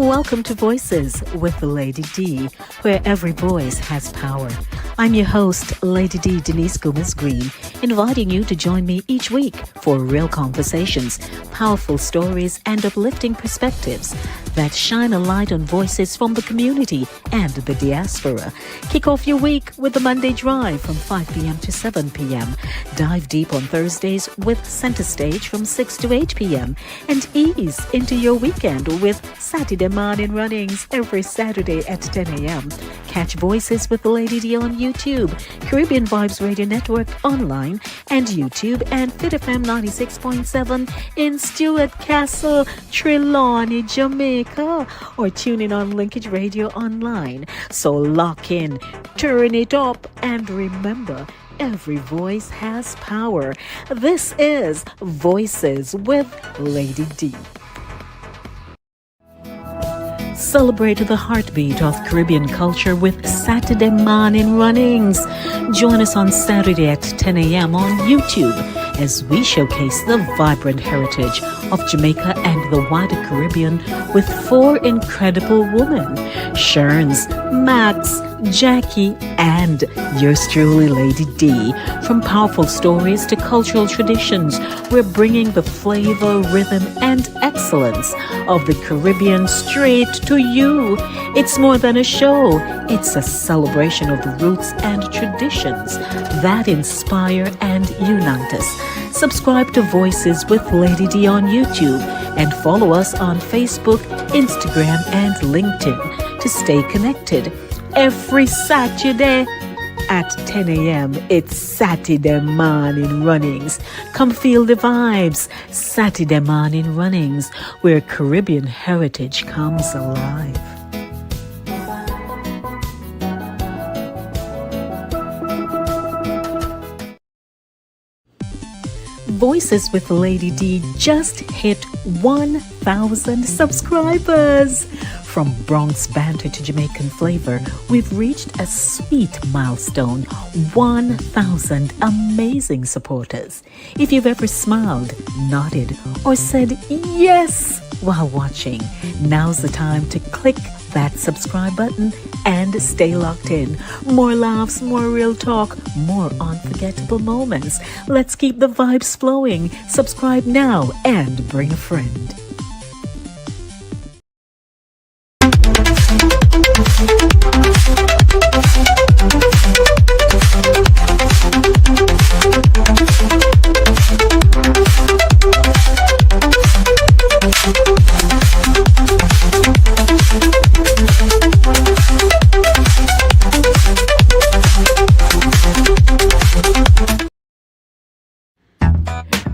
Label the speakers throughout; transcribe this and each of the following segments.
Speaker 1: Welcome to Voices with Lady D, where every voice has power. I'm your host, Lady D Denise Gomez Green, inviting you to join me each week for real conversations, powerful stories, and uplifting perspectives that shine a light on voices from the community and the diaspora. Kick off your week with the Monday Drive from 5 p.m. to 7 p.m. Dive deep on Thursdays with Center Stage from 6 to 8 p.m. And ease into your weekend with Saturday Morning Runnings every Saturday at 10 a.m. Catch Voices with Lady D on YouTube, Caribbean Vibes Radio Network online, and YouTube, and Fit FM 96.7 in Stuart Castle, Trelawney, Jamaica, or tune in on Linkage Radio online. So lock in, turn it up, and remember, every voice has power. This is Voices with Lady D. Celebrate the heartbeat of Caribbean culture with Saturday Morning Runnings. Join us on Saturday at 10 a.m. on YouTube as we showcase the vibrant heritage of Jamaica and the wider Caribbean with 4 incredible women: Sherns, Max, Jackie, and yours truly, Lady D. From powerful stories to cultural traditions, we're bringing the flavor, rhythm, and excellence of the Caribbean straight to you. It's more than a show. It's a celebration of the roots and traditions that inspire and unite us. Subscribe to Voices with Lady D on YouTube and follow us on Facebook, Instagram, and LinkedIn to stay connected. Every Saturday at 10 a.m. it's Saturday Morning Runnings. Come feel the vibes. Saturday Morning Runnings, where Caribbean heritage comes alive. Voices with Lady D just hit 1,000 subscribers. From Bronx banter to Jamaican flavor, we've reached a sweet milestone: 1,000 amazing supporters. If you've ever smiled, nodded, or said yes while watching, now's the time to click that subscribe button and stay locked in. More laughs, more real talk, more unforgettable moments. Let's keep the vibes flowing. Subscribe now and bring a friend.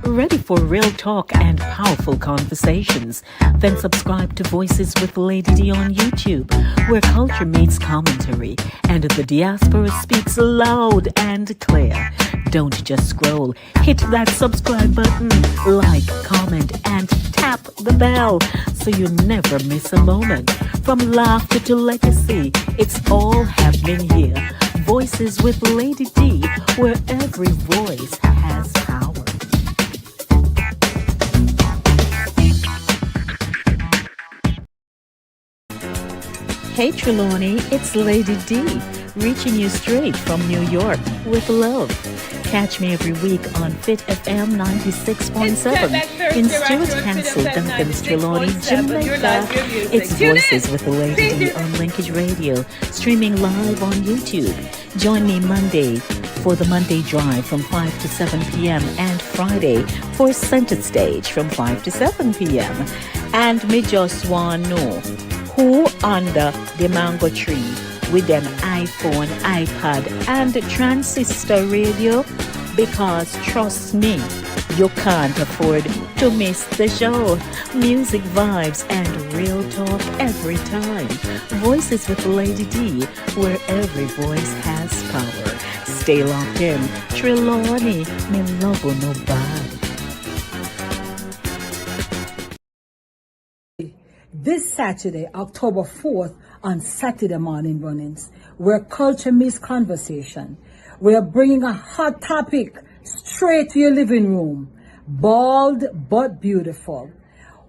Speaker 1: Ready for real talk and powerful conversations? Then subscribe to Voices with Lady D on YouTube, where culture meets commentary and the diaspora speaks loud and clear. Don't just scroll. Hit that subscribe button, like, comment, and tap the bell so you never miss a moment. From laughter to legacy, it's all happening here. Voices with Lady D, where every voice has power. Hey Trelawney, it's Lady D, reaching you straight from New York with love. Catch me every week on Fit FM 96.7 in Stuart Castle, Duncan's Trelawney, Jamaica. It's Voices with the Lady D on Linkage Radio, streaming live on YouTube. Join me Monday for the Monday Drive from 5 to 7 p.m. and Friday for Center Stage from 5 to 7 p.m. And me just want to know, who under the mango tree with an iPhone, iPad, and transistor radio? Because trust me, you can't afford to miss the show. Music, vibes, and real talk every time. Voices with Lady D, where every voice has power. Stay locked in. Trelawney, me love you no bad.
Speaker 2: This Saturday, October 4th, on Saturday Morning Runnings, where culture meets conversation. We are bringing a hot topic straight to your living room. Bald but beautiful.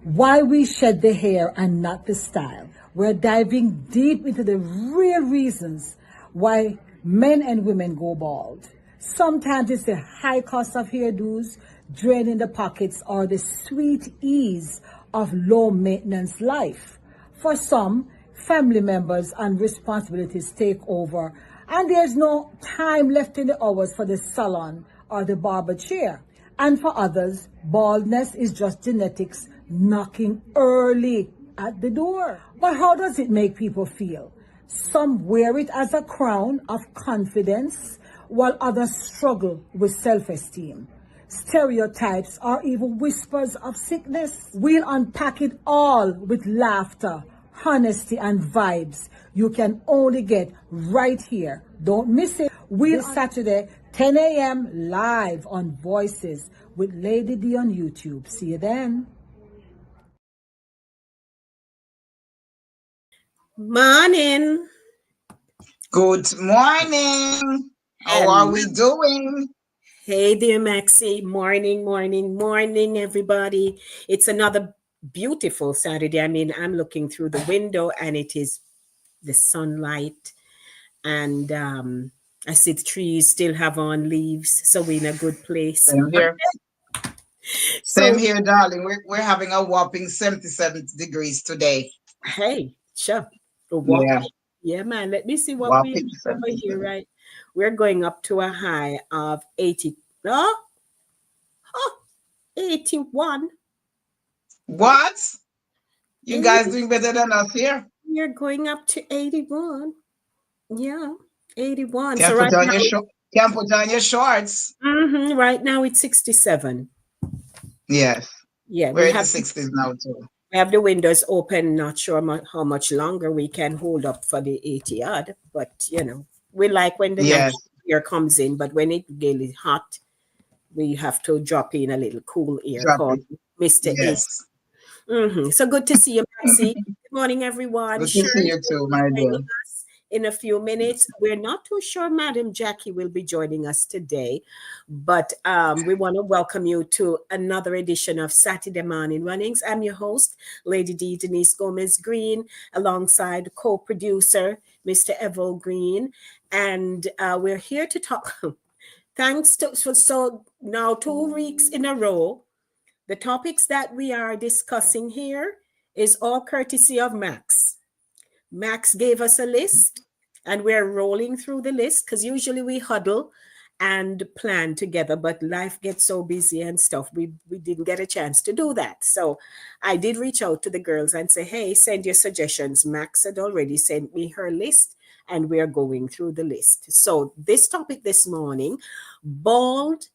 Speaker 2: Why we shed the hair and not the style. We're diving deep into the real reasons why men and women go bald. Sometimes it's the high cost of hairdos, draining the pockets, or the sweet ease of low maintenance life. For some, family members and responsibilities take over, and there's no time left in the hours for the salon or the barber chair. And for others, baldness is just genetics knocking early at the door. But how does it make people feel? Some wear it as a crown of confidence, while others struggle with self-esteem. Stereotypes or even whispers of sickness. We'll unpack it all with laughter, honesty, and vibes you can only get right here. Don't miss it. We'll Saturday, 10 a.m. live on Voices with Lady D on YouTube. See you then.
Speaker 3: Morning.
Speaker 4: Good morning. How are we doing?
Speaker 3: Hey dear Maxie. Morning, morning, morning, everybody. It's another beautiful Saturday. I mean, I'm looking through the window and it is the sunlight, and I see the trees still have on leaves, so we're in a good place.
Speaker 4: Same here. Same
Speaker 3: So,
Speaker 4: here, darling. We're having a whopping 77 degrees today.
Speaker 3: hey, sure.
Speaker 4: Yeah,
Speaker 3: Yeah, man. Let me see what we
Speaker 4: whopping
Speaker 3: have over here,
Speaker 4: 77.
Speaker 3: right? We're going up to a high of 80. Oh, 81.
Speaker 4: What? You guys
Speaker 3: 80.
Speaker 4: doing better than us here?
Speaker 3: We're going up to 81. Yeah, 81.
Speaker 4: Can't
Speaker 3: So
Speaker 4: put on your can't put on your shorts.
Speaker 3: right now it's 67.
Speaker 4: Yes,
Speaker 3: Yeah,
Speaker 4: we're in the 60s now too.
Speaker 3: we have the windows open. Not sure how much longer we can hold up for the 80 odd, but we like when the
Speaker 4: Yes,
Speaker 3: natural air comes in, but when it really hot, we have to drop in a little cool air
Speaker 4: drop
Speaker 3: called
Speaker 4: it.
Speaker 3: Mr. AC.
Speaker 4: Yes.
Speaker 3: So good to see you, Maxie. Good morning, everyone.
Speaker 4: Good to see
Speaker 3: Shirley
Speaker 4: you
Speaker 3: will
Speaker 4: too,
Speaker 3: be
Speaker 4: my
Speaker 3: joining
Speaker 4: dear.
Speaker 3: us in a few minutes. We're not too sure Madam Jackie will be joining us today, but we want to welcome you to another edition of Saturday Morning Runnings. I'm your host, Lady D. Denise Gomez Green, alongside co-producer, Mr. Evil Green, and we're here to talk. Thanks to so now 2 weeks in a row. The topics that we are discussing here is all courtesy of Max. Max gave us a list and we're rolling through the list because usually we huddle and plan together, but life gets so busy and stuff. We didn't get a chance to do that. So I did reach out to the girls and say, hey, send your suggestions. Max had already sent me her list and we're going through the list. So this topic this morning, bald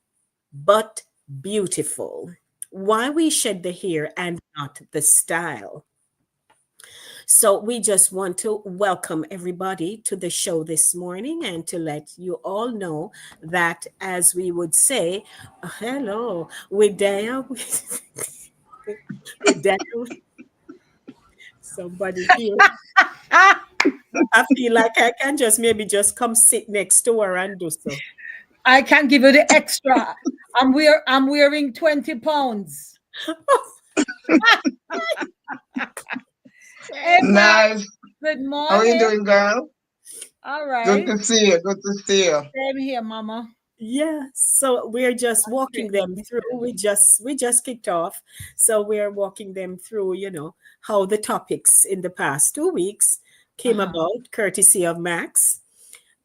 Speaker 3: but beautiful. Why we shed the hair and not the style. So we just want to welcome everybody to the show this morning and to let you all know that, as we would say, hello, we're there. We're there. Somebody here. I feel like I can just maybe just come sit next to her and do so.
Speaker 2: I can give you the extra. I'm wearing 20 pounds. Hey, Max.
Speaker 4: Nice.
Speaker 2: Good
Speaker 4: How are you
Speaker 2: morning.
Speaker 4: doing, girl?
Speaker 2: All
Speaker 4: Good
Speaker 2: right.
Speaker 4: to see you. Good to see you.
Speaker 2: Same here, Mama.
Speaker 3: Yeah, so we're just walking them through. We just kicked off, so we're walking them through. How the topics in the past 2 weeks came
Speaker 2: Uh-huh.
Speaker 3: about, courtesy of Max,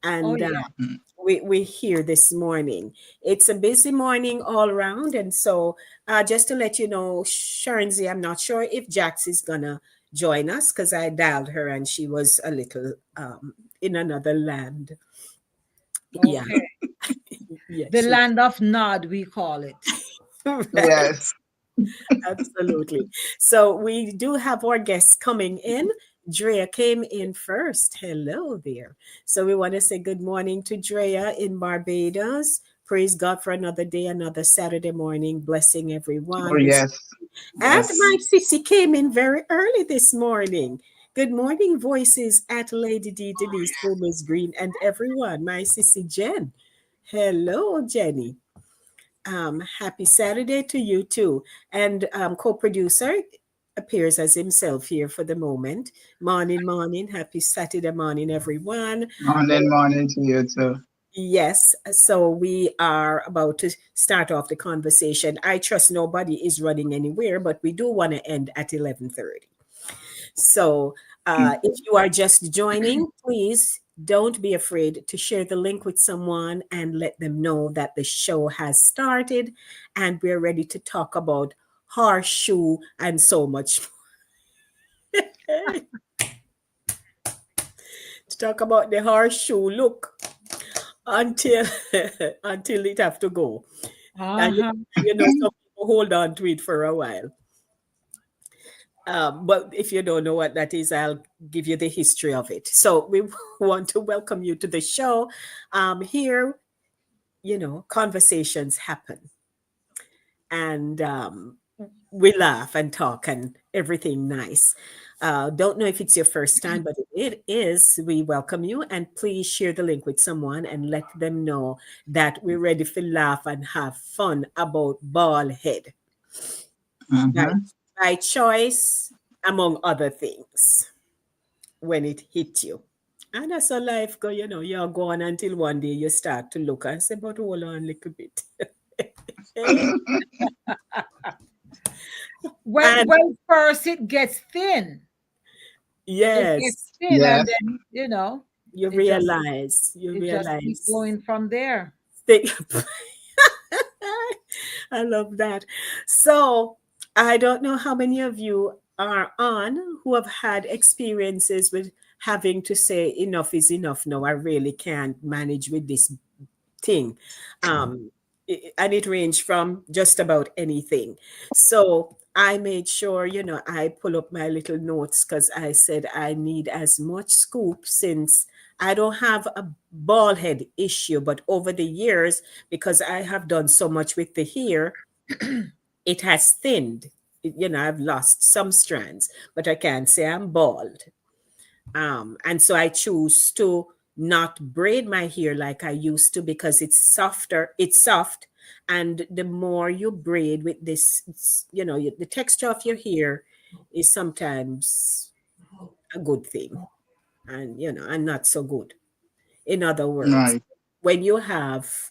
Speaker 2: Oh
Speaker 3: and
Speaker 2: yeah.
Speaker 3: we're here this morning. It's a busy morning all around, and so just to let you know, Sharnzi, I'm not sure if Jax is gonna join us because I dialed her and she was a little in another land. Yeah,
Speaker 2: Okay.
Speaker 3: yeah,
Speaker 2: The land of Nod, we call it.
Speaker 3: right.
Speaker 4: Yes.
Speaker 3: Absolutely. So we do have our guests coming in. Drea came in first. Hello there. So we want to say good morning to Drea in Barbados. Praise God for another day, another Saturday morning. Blessing
Speaker 4: Oh,
Speaker 3: everyone.
Speaker 4: yes.
Speaker 3: And
Speaker 4: Yes.
Speaker 3: my sissy came in very early this morning. Good morning, voices at Lady D, Denise Gomez Green, and everyone. My sissy Jen. Hello, Jenny. Happy Saturday to you too. And co-producer, appears as himself here for the moment. Morning, morning. Happy Saturday morning, everyone.
Speaker 4: Morning, morning to you too.
Speaker 3: Yes, so we are about to start off the conversation. I trust nobody is running anywhere, but we do want to end at 11:30. So, if you are just joining, please don't be afraid to share the link with someone and let them know that the show has started and we're ready to talk about horseshoe and so much more. To talk about the horseshoe look until until it have to go. And
Speaker 2: Uh-huh.
Speaker 3: you know, some people hold on to it for a while. But if you don't know what that is, I'll give you the history of it. So we want to welcome you to the show. Here, you know, conversations happen, and we laugh and talk and everything nice. Don't know if it's your first time, but if it is, we welcome you and please share the link with someone and let them know that we're ready to laugh and have fun about bald head by,
Speaker 4: Mm-hmm.
Speaker 3: by choice, among other things, when it hit you. And that's how life go, you know, you're going until one day you start to look and say, but hold on a little bit.
Speaker 2: When
Speaker 3: And
Speaker 2: when first it gets thin. It gets
Speaker 3: yes,
Speaker 2: thin and
Speaker 4: Yes.
Speaker 2: then,
Speaker 3: you
Speaker 2: it just
Speaker 3: realize, you
Speaker 2: it just keep
Speaker 3: realize.
Speaker 2: going from there.
Speaker 3: They, I love that. So I don't know how many of you are on who have had experiences with having to say enough is enough now. I really can't manage with this thing. Um, and it ranged from just about anything. So I made sure, you know, I pull up my little notes because I said I need as much scoop since I don't have a bald head issue, but over the years, because I have done so much with the hair, it has thinned. You know, I've lost some strands, but I can't say I'm bald. And so I choose to not braid my hair like I used to because it's softer, it's soft. And the more you braid with this, you know, the texture of your hair is sometimes a good thing and, you know, and not so good. In other words,
Speaker 4: Right.
Speaker 3: when you have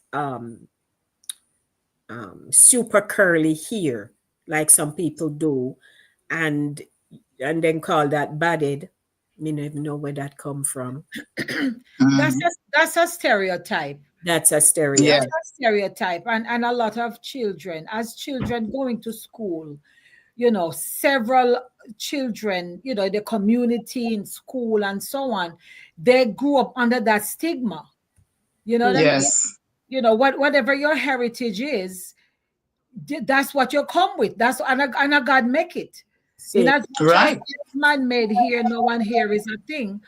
Speaker 3: super curly hair, like some people do, and then call that batted, me not even know where that come from.
Speaker 2: That's
Speaker 4: Mm-hmm.
Speaker 2: a stereotype.
Speaker 3: That's a
Speaker 2: That's
Speaker 4: Yes.
Speaker 3: stereotype.
Speaker 2: a stereotype. And a lot of children, as children going to school, several children, the community in school and so on, they grew up under that stigma. You know what I
Speaker 3: Mm,
Speaker 2: mean?
Speaker 4: Yes.
Speaker 2: Whatever your heritage is, that's what you come with. That's and a God make it. In
Speaker 3: say,
Speaker 2: as much as
Speaker 4: Right.
Speaker 2: it's man made here, no one here is a thing.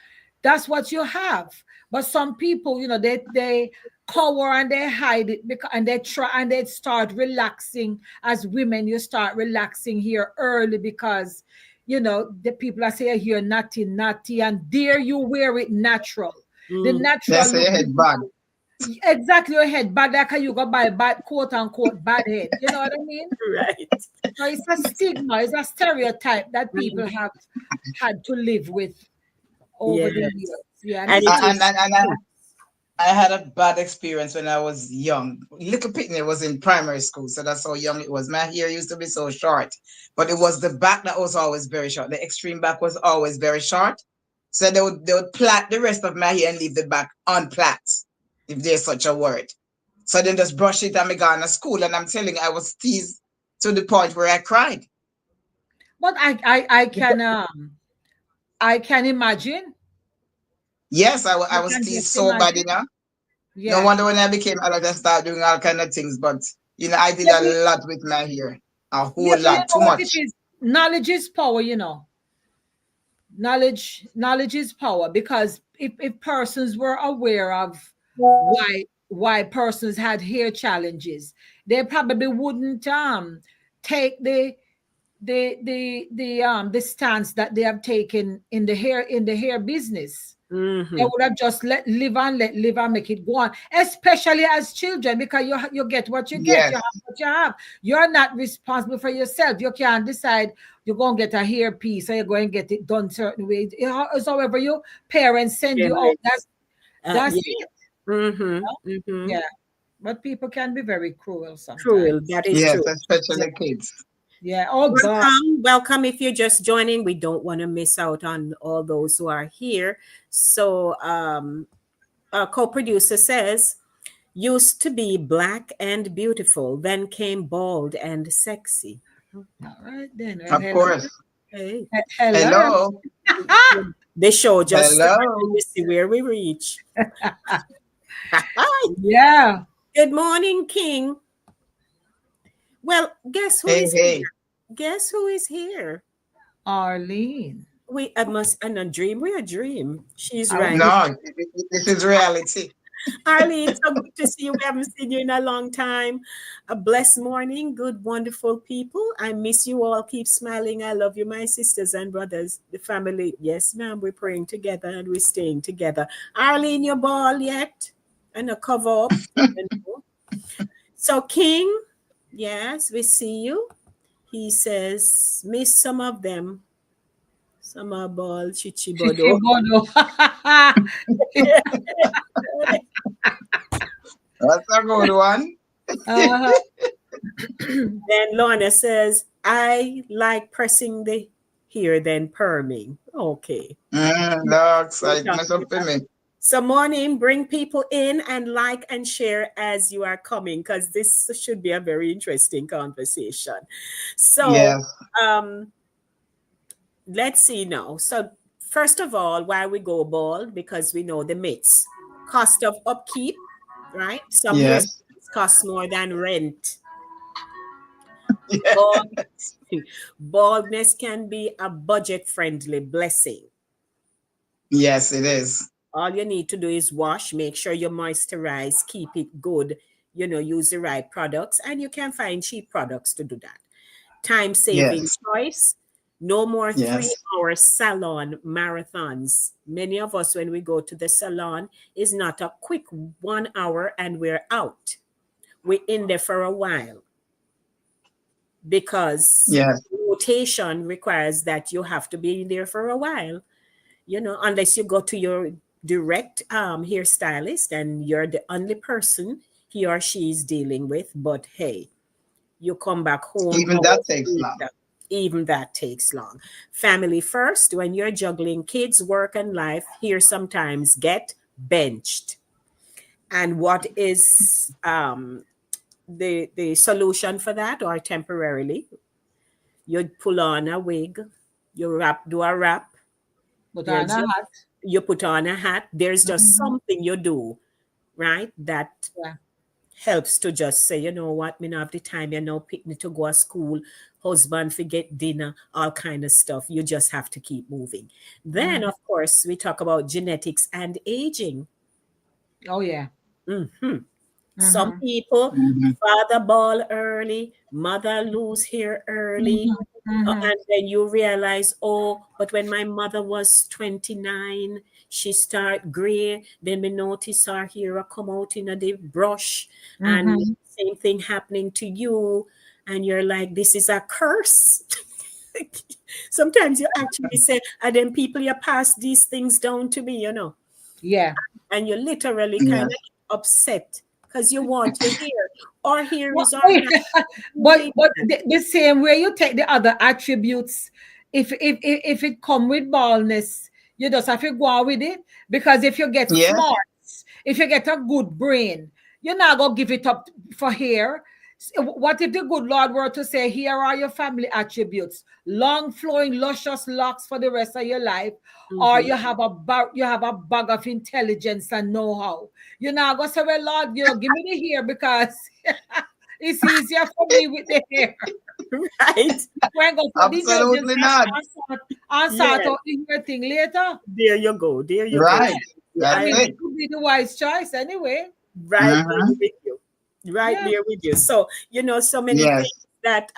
Speaker 2: That's what you have. But some people, they cover and they hide it because and they try and they start relaxing. As women, you start relaxing here early because the people are saying you're naughty, naughty, and there you wear it natural. The
Speaker 3: mm,
Speaker 2: natural
Speaker 4: That's
Speaker 2: look.
Speaker 4: your head bad.
Speaker 2: Exactly your head bad, like how you go buy bad quote unquote bad head. You know what I mean?
Speaker 3: right.
Speaker 2: So it's a stigma, it's a stereotype that
Speaker 3: And,
Speaker 2: people have had to live with over the
Speaker 3: yes.
Speaker 2: years. Yeah, and
Speaker 3: And
Speaker 2: it's
Speaker 3: it
Speaker 2: a
Speaker 4: And,
Speaker 3: is,
Speaker 4: and, and, I had a bad experience when I was young. Little Pitney was in primary school, so that's how young it was. My hair used to be so short, but it was the back that was always very short. The extreme back was always very short. So they would plait the rest of my hair and leave the back unplait, if there's such a word. So then just brush it and me gone to school. And I'm telling you, I was teased to the point where I cried.
Speaker 2: but I can imagine.
Speaker 4: Yes, I
Speaker 2: I
Speaker 4: was
Speaker 2: can
Speaker 4: teased
Speaker 2: just
Speaker 4: so bad,
Speaker 2: imagine.
Speaker 4: you know. No
Speaker 2: Yeah.
Speaker 4: wonder when I became adult, I started doing all kind of things. But I did
Speaker 2: Yeah,
Speaker 4: a lot with my hair, a
Speaker 2: yeah,
Speaker 4: whole
Speaker 2: but you
Speaker 4: lot,
Speaker 2: know
Speaker 4: too
Speaker 2: what it
Speaker 4: much.
Speaker 2: is? Knowledge is power. Knowledge is power because if persons were aware of why persons had hair challenges, they probably wouldn't take the stance that they have taken in the hair business. They
Speaker 3: Mm-hmm.
Speaker 2: would have just let live and make it go on, especially as children, because you get what you get, you
Speaker 4: Yes,
Speaker 2: have what you have. You're not responsible for yourself. You can't decide you're going to get a hair piece or you're going to get it done certain ways. It's however your parents send you out. That's
Speaker 3: Yeah.
Speaker 2: it.
Speaker 3: Mm-hmm. Mm-hmm.
Speaker 2: Yeah, but people can be very cruel sometimes.
Speaker 3: Cruel. That is
Speaker 4: yes,
Speaker 3: true.
Speaker 2: Yeah,
Speaker 4: especially kids.
Speaker 2: yeah. Oh God.
Speaker 3: Welcome, welcome. If you're just joining, we don't want to miss out on all those who are here. So, our co-producer says, used to be black and beautiful, then came bald and sexy.
Speaker 2: All right then. Well,
Speaker 4: Of
Speaker 2: hello,
Speaker 4: course.
Speaker 3: Hey,
Speaker 2: hello.
Speaker 4: Hello,
Speaker 3: the show just started.
Speaker 4: hello.
Speaker 3: You see where we reach. Hi.
Speaker 2: Yeah,
Speaker 3: Good morning, King. Well, guess who
Speaker 4: Hey,
Speaker 3: is
Speaker 4: hey.
Speaker 3: here? Guess who is here?
Speaker 2: Arlene.
Speaker 3: We I must and a dream. We a dream. She's
Speaker 2: I
Speaker 3: right.
Speaker 2: was
Speaker 4: No, this is reality.
Speaker 3: Arlene, so good to see you. We haven't seen you in a long time. A blessed morning, good, wonderful people. I miss you all. Keep smiling. I love you, my sisters and brothers, the family. Yes, ma'am. We're praying together and we're staying together. Arlene, your ball yet? And a cover up. You know. So, King, yes, we see you. He says, miss some of them. Some are ball, chichibodo.
Speaker 2: Chichibono.
Speaker 4: That's a good one.
Speaker 2: uh,
Speaker 3: Then Lorna says, I like pressing the here than perming. Okay.
Speaker 4: Dogs,
Speaker 3: We're
Speaker 4: I mess
Speaker 3: talking
Speaker 4: up for
Speaker 3: about.
Speaker 4: me.
Speaker 3: So morning, bring people in and like and share as you are coming because this should be a very interesting conversation. So
Speaker 4: Yes,
Speaker 3: um, let's see now. So first of all, why we go bald? Because we know the myths. Cost of upkeep, right? Some hair
Speaker 4: yes,
Speaker 3: cost more than rent.
Speaker 4: yes,
Speaker 3: Bald, baldness can be a budget-friendly blessing.
Speaker 4: yes, it is.
Speaker 3: All you need to do is wash, make sure you moisturize, keep it good, use the right products, and you can find cheap products to do that. Time saving
Speaker 4: Yes,
Speaker 3: choice. No more
Speaker 4: yes.
Speaker 3: 3 hour salon marathons. Many of us, when we go to the salon, is not a quick 1 hour and we're out. We're in there for a while because
Speaker 4: Yes,
Speaker 3: rotation requires that you have to be there for a while, unless you go to your direct hairstylist and you're the only person he or she is dealing with. But hey, you come back home
Speaker 4: even that
Speaker 3: hours
Speaker 4: takes long.
Speaker 3: later. Even that takes long. Family first, when you're juggling kids, work, and life, here sometimes get benched. And what is the solution for that, or temporarily? You pull on a wig, do a wrap,
Speaker 2: put on
Speaker 3: there's
Speaker 2: a
Speaker 3: just
Speaker 2: hat.
Speaker 3: you put on a hat, there's just
Speaker 2: Mhm.
Speaker 3: something you do, right? That
Speaker 2: Yeah.
Speaker 3: helps to just say, you know what, me not have the time, pick me to go to school, husband forget dinner, all kind of stuff. You just have to keep moving. Then,
Speaker 2: Mhm.
Speaker 3: of course, we talk about genetics and aging.
Speaker 2: Oh yeah.
Speaker 3: Mhm. Some
Speaker 2: Mhm.
Speaker 3: people,
Speaker 4: Mhm.
Speaker 3: father ball early, mother lose hair early.
Speaker 2: Mhm. Mhm.
Speaker 3: And then you realize, oh, but when my mother was 29, she start gray. Then we notice her hair a come out in a the brush, and
Speaker 2: Mhm.
Speaker 3: same thing happening to you. And you're like, this is a curse. Sometimes you actually say, and then people you pass these things down to me.
Speaker 2: Yeah.
Speaker 3: And you literally kind
Speaker 4: Yes,
Speaker 3: of upset because you want your hair. Our hair
Speaker 2: But
Speaker 3: is our natural.
Speaker 2: the same way you take the other attributes, if it come with baldness, you just have to go on with it. Because if you get
Speaker 4: yes,
Speaker 2: smart, if you get a good brain, you're not gonna give it up for hair. What if the good Lord were to say, here are your family attributes, long flowing, luscious locks for the rest of your life, or
Speaker 3: Mhm.
Speaker 2: you have a bag of intelligence and know-how. You're not gonna say, well, Lord, give me the hair because it's easier for me with the hair.
Speaker 3: Right?
Speaker 2: We're going to the hairdresser
Speaker 4: absolutely not.
Speaker 2: and sort
Speaker 3: Yes.
Speaker 2: out the hair thing later.
Speaker 3: There you go. There you go.
Speaker 2: Yeah.
Speaker 4: Right,
Speaker 2: I
Speaker 4: that's
Speaker 3: I
Speaker 2: mean,
Speaker 4: it.
Speaker 2: it could be the wise choice anyway.
Speaker 3: right there
Speaker 4: Hmm.
Speaker 3: with you. Right
Speaker 2: Yeah.
Speaker 3: there with you. So, so many
Speaker 4: Yes,
Speaker 3: things that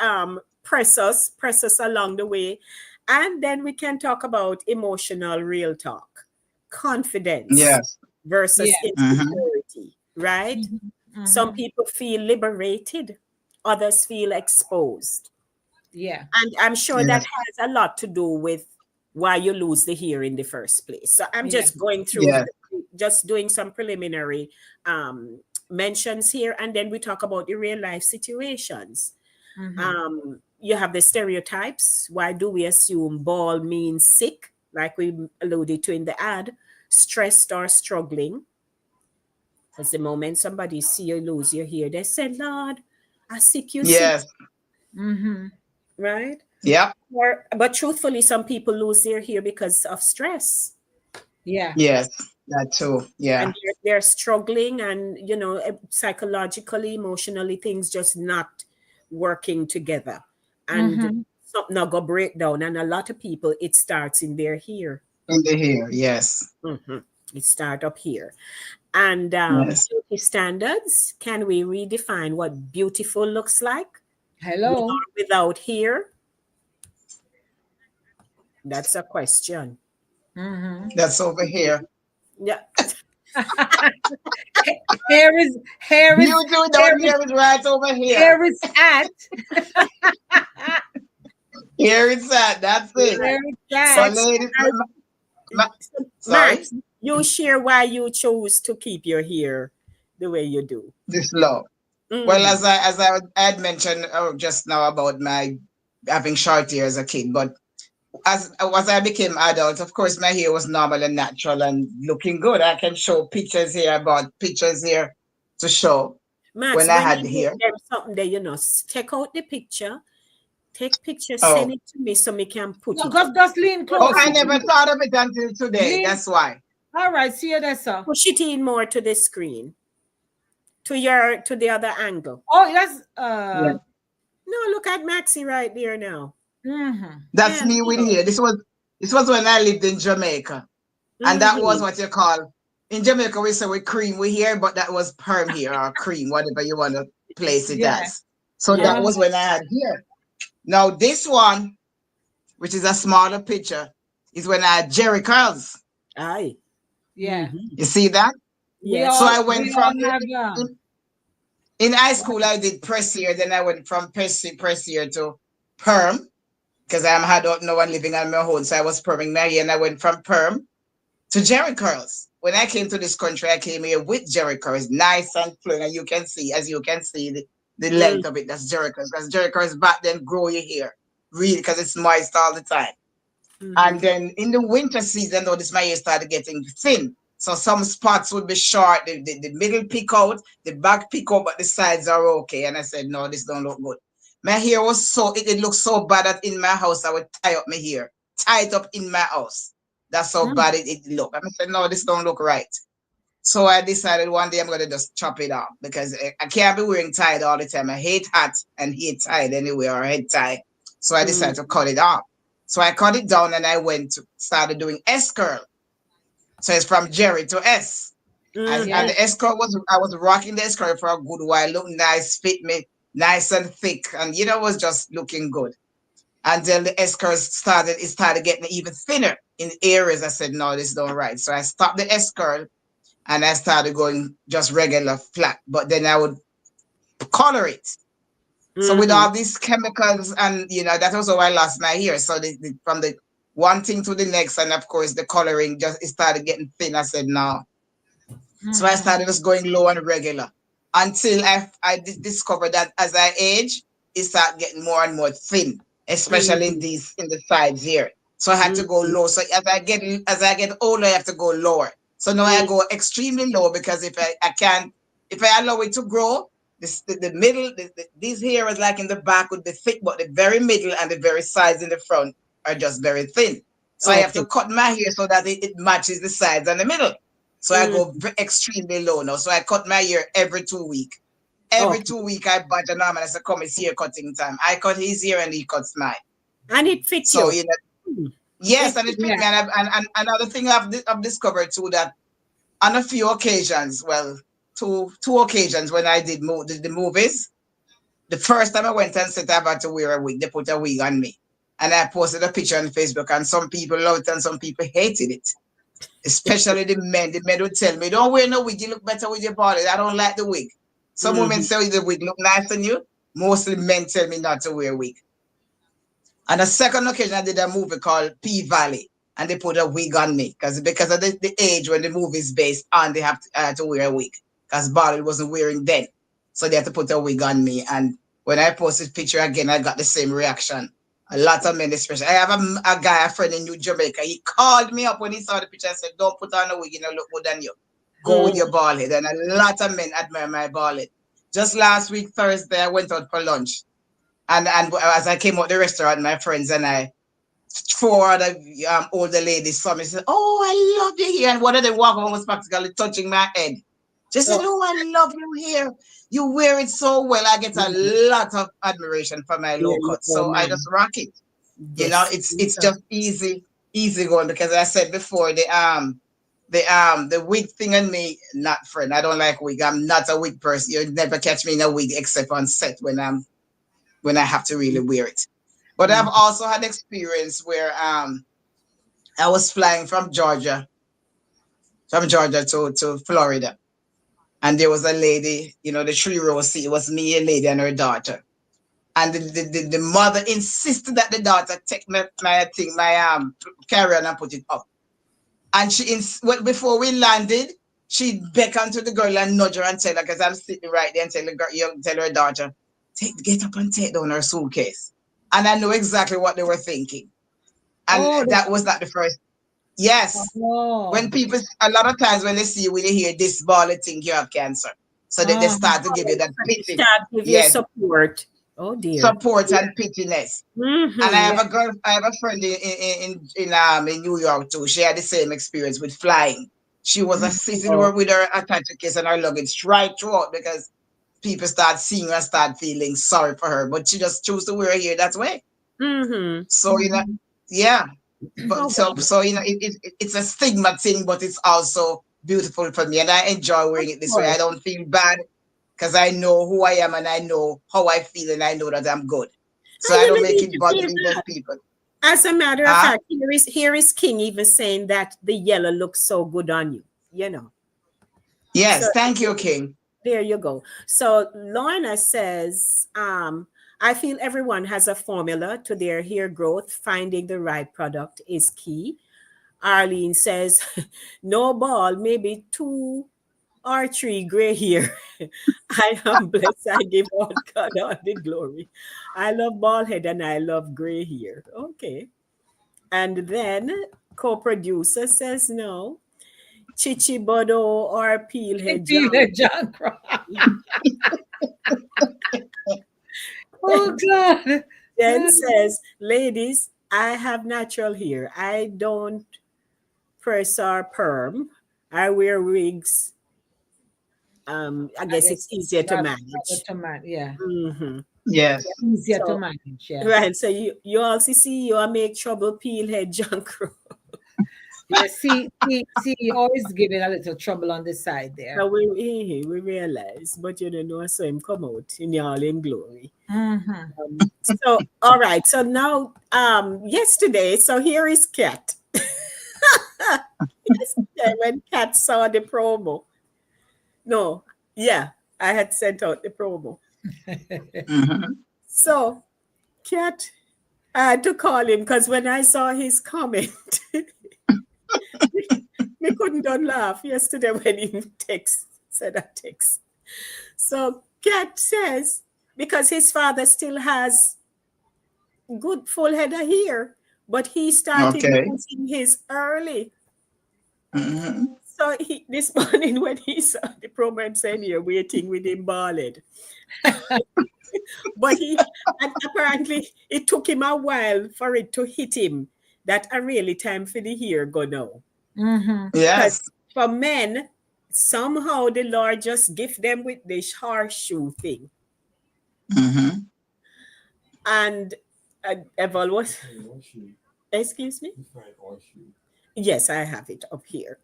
Speaker 3: press us along the way. And then we can talk about emotional real talk, confidence
Speaker 4: Yes.
Speaker 3: versus
Speaker 2: Yeah.
Speaker 4: Mm-hmm.
Speaker 3: insecurity, right?
Speaker 2: Mhm.
Speaker 3: Some
Speaker 2: Mhm.
Speaker 3: people feel liberated, others feel exposed.
Speaker 2: Yeah.
Speaker 3: And I'm sure that
Speaker 4: Yes.
Speaker 3: has a lot to do with why you lose the hair in the first place. So I'm
Speaker 2: Yeah.
Speaker 3: just going through,
Speaker 4: Yes.
Speaker 3: just doing some preliminary um, mentions here, and then we talk about the real life situations.
Speaker 2: Mhm.
Speaker 3: You have the stereotypes. Why do we assume bald means sick, like we alluded to in the ad, stressed or struggling? Because the moment somebody see you lose your hair, they say, Lord, I sick you sick,
Speaker 4: Yes.
Speaker 2: Mhm.
Speaker 3: right?
Speaker 4: Yep.
Speaker 3: Or, but truthfully, some people lose their hair because of stress,
Speaker 2: Yeah.
Speaker 4: Yes. That too.
Speaker 3: and
Speaker 4: Yeah.
Speaker 3: they're struggling, and psychologically, emotionally, things just not working together, and
Speaker 2: Mhm.
Speaker 3: something not go break down. And a lot of people, it starts in their hair.
Speaker 4: In the hair. Yes.
Speaker 3: Mhm. It start up here. And
Speaker 4: Yes.
Speaker 3: beauty standards. Can we redefine what beautiful looks like with
Speaker 2: Hello.
Speaker 3: or without hair? That's a question.
Speaker 2: Mhm.
Speaker 4: That's over here.
Speaker 3: Yeah.
Speaker 2: Hair is
Speaker 4: Beauty without
Speaker 2: hair is
Speaker 4: hair is right over here.
Speaker 2: hair is at
Speaker 4: Here it's at. That's it.
Speaker 3: Right.
Speaker 2: hair is
Speaker 3: So,
Speaker 4: But
Speaker 2: at.
Speaker 4: ladies,
Speaker 3: so,
Speaker 4: sorry,
Speaker 3: Max, you share why you chose to keep your hair the way you do.
Speaker 4: this law. Well,
Speaker 3: Hmm.
Speaker 4: as I had mentioned just now about my having short hair as a kid, but as I became adult, of course, my hair was normal and natural and looking good. I can show pictures here about pictures here to show
Speaker 3: Max,
Speaker 4: when I
Speaker 3: when
Speaker 4: had
Speaker 3: you do
Speaker 4: hair.
Speaker 3: there's something there, take out the picture, take picture, send
Speaker 4: Oh,
Speaker 3: it to me so me can put
Speaker 2: No,
Speaker 3: it.
Speaker 2: just lean
Speaker 3: Put
Speaker 4: oh,
Speaker 3: it
Speaker 2: close.
Speaker 4: I never thought of it until today.
Speaker 2: Lean.
Speaker 4: That's why.
Speaker 2: All right. See you there, sir.
Speaker 3: push it in more to the screen, to the other angle.
Speaker 2: Oh, yes.
Speaker 4: Yeah,
Speaker 3: No, look at Maxie right there now.
Speaker 2: Mhm.
Speaker 4: that's
Speaker 3: Yeah.
Speaker 4: me with hair. This was when I lived in Jamaica. And that was
Speaker 3: Mm-hmm.
Speaker 4: what you call in Jamaica we say we cream we here, but that was perm here or cream, whatever you want to place it
Speaker 2: Yeah.
Speaker 4: as. So
Speaker 3: Yeah.
Speaker 4: that
Speaker 2: Uh-huh.
Speaker 4: was when I had here. Now this one, which is a smaller picture, is when I had Jerry curls.
Speaker 3: Aye.
Speaker 2: Yeah.
Speaker 3: Mm-hmm.
Speaker 4: You see that?
Speaker 2: We
Speaker 3: Yes.
Speaker 4: So
Speaker 2: all
Speaker 4: I went
Speaker 2: we
Speaker 4: from
Speaker 2: all have
Speaker 4: in high school I did press here, then I went from press here to perm because I'm adult now and living on my own. So I was perming my hair and I went from perm to Jerry curls. When I came to this country, I came here with Jerry curls, nice and flowing. And you can see, as you can see, the
Speaker 3: Mm,
Speaker 4: length of it. That's Jerry curls. Because Jerry curls back then grow your hair, really, because it's moist all the time.
Speaker 3: mm-hmm.
Speaker 4: And then in the winter season, though, this my hair started getting thin. So some spots would be short, the middle pick out, the back pick out, but the sides are okay. And I said, no, this don't look good. My hair was it looked so bad that in my house I would tie up my hair, tie it up in my house. That's how
Speaker 2: Mm.
Speaker 4: bad it looked. And I said, no, this don't look right. So I decided one day I'm gonna just chop it off because I can't be wearing tied all the time. I hate hat and hate tied anyway or head tie. So I decided to cut it off. So I cut it down and I started doing S curl. So it's from Jerry to S. And
Speaker 3: Mm-hmm.
Speaker 2: Yeah.
Speaker 4: the S curl I was rocking the S curl for a good while. Looked nice, fit me nice and thick, and was just looking good. Until the S curl it started getting even thinner in areas. I said, no, this don't right. So I stopped the S curl and I started going just regular flat. But then I would color it. So with
Speaker 3: Mm-hmm.
Speaker 4: all these chemicals and that was how I lost my hair. So from the one thing to the next, and of course the coloring it started getting thin. I said no. So I
Speaker 2: Mhm.
Speaker 4: started just going low and regular until I discovered that as I age, it started getting more and more thin, especially
Speaker 3: Mm-hmm.
Speaker 4: in the sides here. So I had to go
Speaker 3: Mm-hmm.
Speaker 4: low. So as I get older, I have to go lower. So now I
Speaker 3: Mm-hmm.
Speaker 4: go extremely low because I can't if I allow it to grow, the middle these hairs like in the back would be thick, but the very middle and the very sides in the front are just very thin. So I have
Speaker 3: Okay.
Speaker 4: to cut my hair so that it matches the sides and the middle. So I go
Speaker 3: Mm.
Speaker 4: extremely low now. So I cut my hair every 2 weeks. Every
Speaker 3: Okay.
Speaker 4: 2 weeks I budge a normal. I say, come, it's hair cutting time. I cut his hair and he cuts mine.
Speaker 3: And it fit
Speaker 4: So
Speaker 3: you. Mm.
Speaker 4: yes,
Speaker 3: It
Speaker 4: and it
Speaker 3: fit
Speaker 4: fit
Speaker 2: Yeah.
Speaker 4: me. And another thing I've discovered too that on a few occasions, well, two occasions when I did the movies, The first time I went and said I had to wear a wig, they put a wig on me. And I posted a picture on Facebook, and some people loved it and some people hated it. Especially the men. The men would tell me, don't wear no wig, you look better with your body. I don't like the wig. Some women
Speaker 3: Mhm.
Speaker 4: say the wig look nice on you. Mostly men tell me not to wear a wig. On a second occasion, I did a movie called P Valley, and they put a wig on me because of the age when the movie is based on, they have to wear a wig because Barley wasn't wearing then, so they had to put a wig on me. And when I posted picture again, I got the same reaction. A lot of men, especially. I have a guy, a friend in New Jamaica. He called me up when he saw the picture and said, "Don't put on a wig, you know, look good on you. Go with
Speaker 3: Mm.
Speaker 4: your bald head." And a lot of men admire my bald head. Just last week, Thursday, I went out for lunch. And as I came out the restaurant, my friends and I, four other older ladies saw me, said, "Oh, I love you here." And one of them walked on was practically touching my head. Just said,
Speaker 3: Oh,
Speaker 4: "Oh, I love you here. You wear it so well." I get a lot of admiration for my
Speaker 3: there
Speaker 4: low
Speaker 3: you
Speaker 4: cut.
Speaker 3: go,
Speaker 4: So I just
Speaker 3: man.
Speaker 4: rock it. You know,
Speaker 3: Yes.
Speaker 4: it's just easy going because I said before the wig thing on me, not friend. I don't like wig. I'm not a wig person. You'll never catch me in a wig except on set when I have to really wear it. But I've
Speaker 3: Mm.
Speaker 4: also had experience where I was flying from Georgia to Florida. And there was a lady, you know, the 3 row seat, it was me, a lady, and her daughter. And the mother insisted that the daughter take my thing, my carry on and put it up. And before we landed, she beckoned to the girl and nudged her and tell her, because I'm sitting right there, and tell the girl, tell her daughter, get up and take down her suitcase. And I know exactly what they were thinking. And
Speaker 2: Oh,
Speaker 4: that was not the first. Yes. When
Speaker 2: oh,
Speaker 4: people, a lot of times when they see you, when they hear this ball, they think you have cancer. So they
Speaker 2: uh,
Speaker 4: start to give you that
Speaker 3: So they
Speaker 4: pity.
Speaker 3: start give you
Speaker 4: Yes.
Speaker 3: support. Oh dear.
Speaker 4: Support and pittiness. And I
Speaker 3: Mm-hmm.
Speaker 4: have a girl, I have a friend in New York too. She had the same experience with flying. She was assisting
Speaker 2: oh,
Speaker 4: her with her attache case and her luggage right throughout because people start seeing her, start feeling sorry for her. But she just chose to wear her hair that way.
Speaker 3: Mm-hmm.
Speaker 4: So yeah. But
Speaker 3: Oh
Speaker 4: so it's a stigma thing, but it's also beautiful for me, and I enjoy
Speaker 3: well,
Speaker 4: wearing
Speaker 3: of
Speaker 4: it this way. I
Speaker 3: course.
Speaker 4: don't feel bad because I know who I am and I know how I feel, and I know that I'm good. So
Speaker 3: And
Speaker 4: I
Speaker 3: you
Speaker 4: don't
Speaker 3: don't
Speaker 4: make
Speaker 3: need
Speaker 4: it
Speaker 3: to
Speaker 4: bother
Speaker 3: feel
Speaker 4: me with
Speaker 3: bad.
Speaker 4: people.
Speaker 3: As a matter of
Speaker 4: Huh?
Speaker 3: fact, here is King even saying that the yellow looks so good on you. You know. So
Speaker 4: Yes, thank you, King.
Speaker 3: there you go. So Lorna says, I feel everyone has a formula to their hair growth. Finding the right product is key. Arlene says, no ball, maybe 2 or 3 gray hair. I am blessed. I give all God all the glory. I love bald head and I love gray hair. Okay. And then co-producer says no. Chichibodo or peel head
Speaker 2: Peter
Speaker 3: jam.
Speaker 2: John Cross. Oh God.
Speaker 3: Jen says, ladies, I have natural hair. I don't press or perm. I wear wigs. I
Speaker 2: I
Speaker 3: guess
Speaker 2: guess
Speaker 3: it's easier to
Speaker 2: rather
Speaker 3: manage.
Speaker 2: to yeah,
Speaker 3: Hmm.
Speaker 4: Yes.
Speaker 2: easier to
Speaker 3: So,
Speaker 2: manage. Yeah,
Speaker 3: right. So you also see you make trouble peel head junk.
Speaker 2: yeah. See. You always giving a little trouble on the side there.
Speaker 3: So we realize, but you don't know, so him come out in all in glory.
Speaker 2: Mm-hmm.
Speaker 3: So all right. So now yesterday, so here is Kat. Yesterday when Kat saw the promo. No, yeah, I had sent out the promo.
Speaker 4: Hmm.
Speaker 3: So Kat, I had to call him because when I saw his comment, we couldn't don't laugh yesterday when he said a text. So Kat says because his father still has good full head of hair, but he started
Speaker 4: Okay.
Speaker 3: losing his early.
Speaker 4: Hmm.
Speaker 3: So this morning when he saw the promo and saying here waiting with him bald. But and apparently it took him a while for it to hit him that a really time for the hair go now.
Speaker 2: Mm-hmm.
Speaker 3: Because
Speaker 4: Yes.
Speaker 3: for men, somehow the Lord just gift them with this horseshoe thing.
Speaker 4: Hmm.
Speaker 3: And Eval was, excuse me? Yes, I have it up here.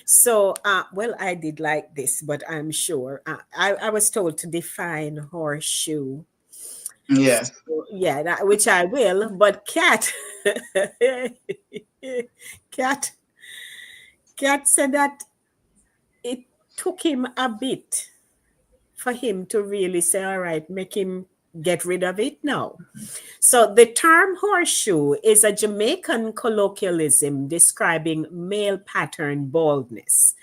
Speaker 3: So, well, I did like this, but I'm sure I was told to define horseshoe.
Speaker 4: Yes.
Speaker 3: Yeah, that, which I will. But cat, cat said that it took him a bit for him to really say, all right, make him get rid of it now. So the term horseshoe is a Jamaican colloquialism describing male pattern baldness,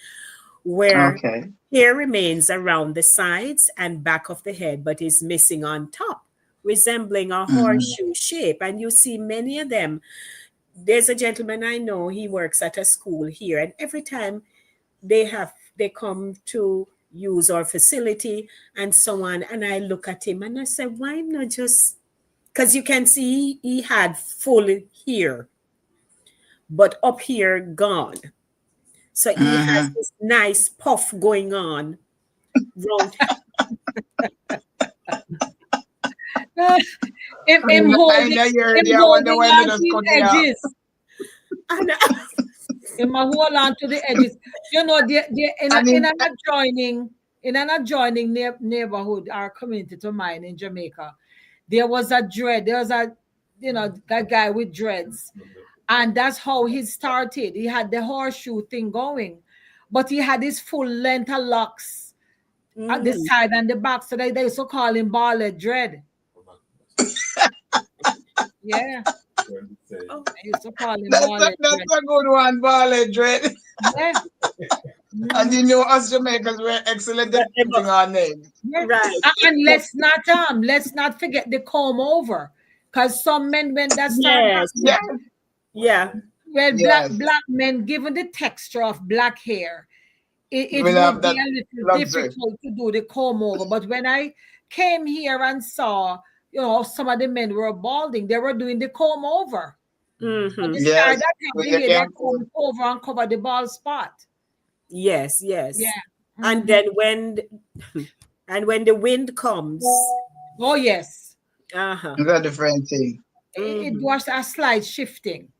Speaker 3: where
Speaker 4: Okay.
Speaker 3: hair remains around the sides and back of the head, but is missing on top, resembling a
Speaker 4: Mhm.
Speaker 3: horseshoe shape. And you see many of them. There's a gentleman I know, he works at a school here, and every time they come to use our facility and so on, and I look at him and I say, why not just, because you can see he had full hair, but up here gone. So he has
Speaker 4: Mhm.
Speaker 3: this nice puff going on round.
Speaker 2: Him
Speaker 4: I
Speaker 2: holding,
Speaker 4: know you're
Speaker 2: him
Speaker 4: there. I wonder
Speaker 2: holding
Speaker 4: why me
Speaker 2: on to
Speaker 4: just cut
Speaker 2: the
Speaker 4: you off.
Speaker 2: edges.
Speaker 3: And
Speaker 2: Him a hold on to the edges. You know, they
Speaker 4: And
Speaker 2: in
Speaker 4: him,
Speaker 2: an adjoining neighborhood or community to mine in Jamaica, there was a dread. There was a, that guy with dreads, and that's how he started. He had the horseshoe thing going, but he had his full length of locks at the
Speaker 3: mm,
Speaker 2: side and the back, so they used to call him bald dread. Yeah,
Speaker 3: oh,
Speaker 2: they used to call him
Speaker 4: that's
Speaker 2: bald dread.
Speaker 4: a good one, Ball Dread.
Speaker 2: Yeah.
Speaker 4: And
Speaker 2: Mhm.
Speaker 4: you know, us Jamaicans, we're excellent at putting our names.
Speaker 2: Yeah.
Speaker 3: right.
Speaker 2: And
Speaker 3: So,
Speaker 2: let's not forget the comb over. Because some men when that start
Speaker 3: yes,
Speaker 4: Yeah.
Speaker 2: happening,
Speaker 3: yeah,
Speaker 2: well,
Speaker 4: Yes.
Speaker 2: black men, given the texture of black hair, it
Speaker 4: We'll have
Speaker 2: would be
Speaker 4: that
Speaker 2: a little
Speaker 4: luxury.
Speaker 2: difficult to do the comb over. But when I came here and saw, some of the men were balding, they were doing the comb over. But
Speaker 3: hmm,
Speaker 2: the start
Speaker 4: Yes.
Speaker 2: that have
Speaker 4: But
Speaker 2: the
Speaker 4: you
Speaker 2: hair that
Speaker 4: can't
Speaker 2: comes over and cover the bald spot.
Speaker 3: yes, yes.
Speaker 2: Yeah.
Speaker 3: And
Speaker 2: Mhm.
Speaker 3: then when the wind comes,
Speaker 2: Oh yes.
Speaker 3: uh-huh.
Speaker 4: It's a different thing.
Speaker 2: It
Speaker 3: Hmm.
Speaker 2: was a slight shifting.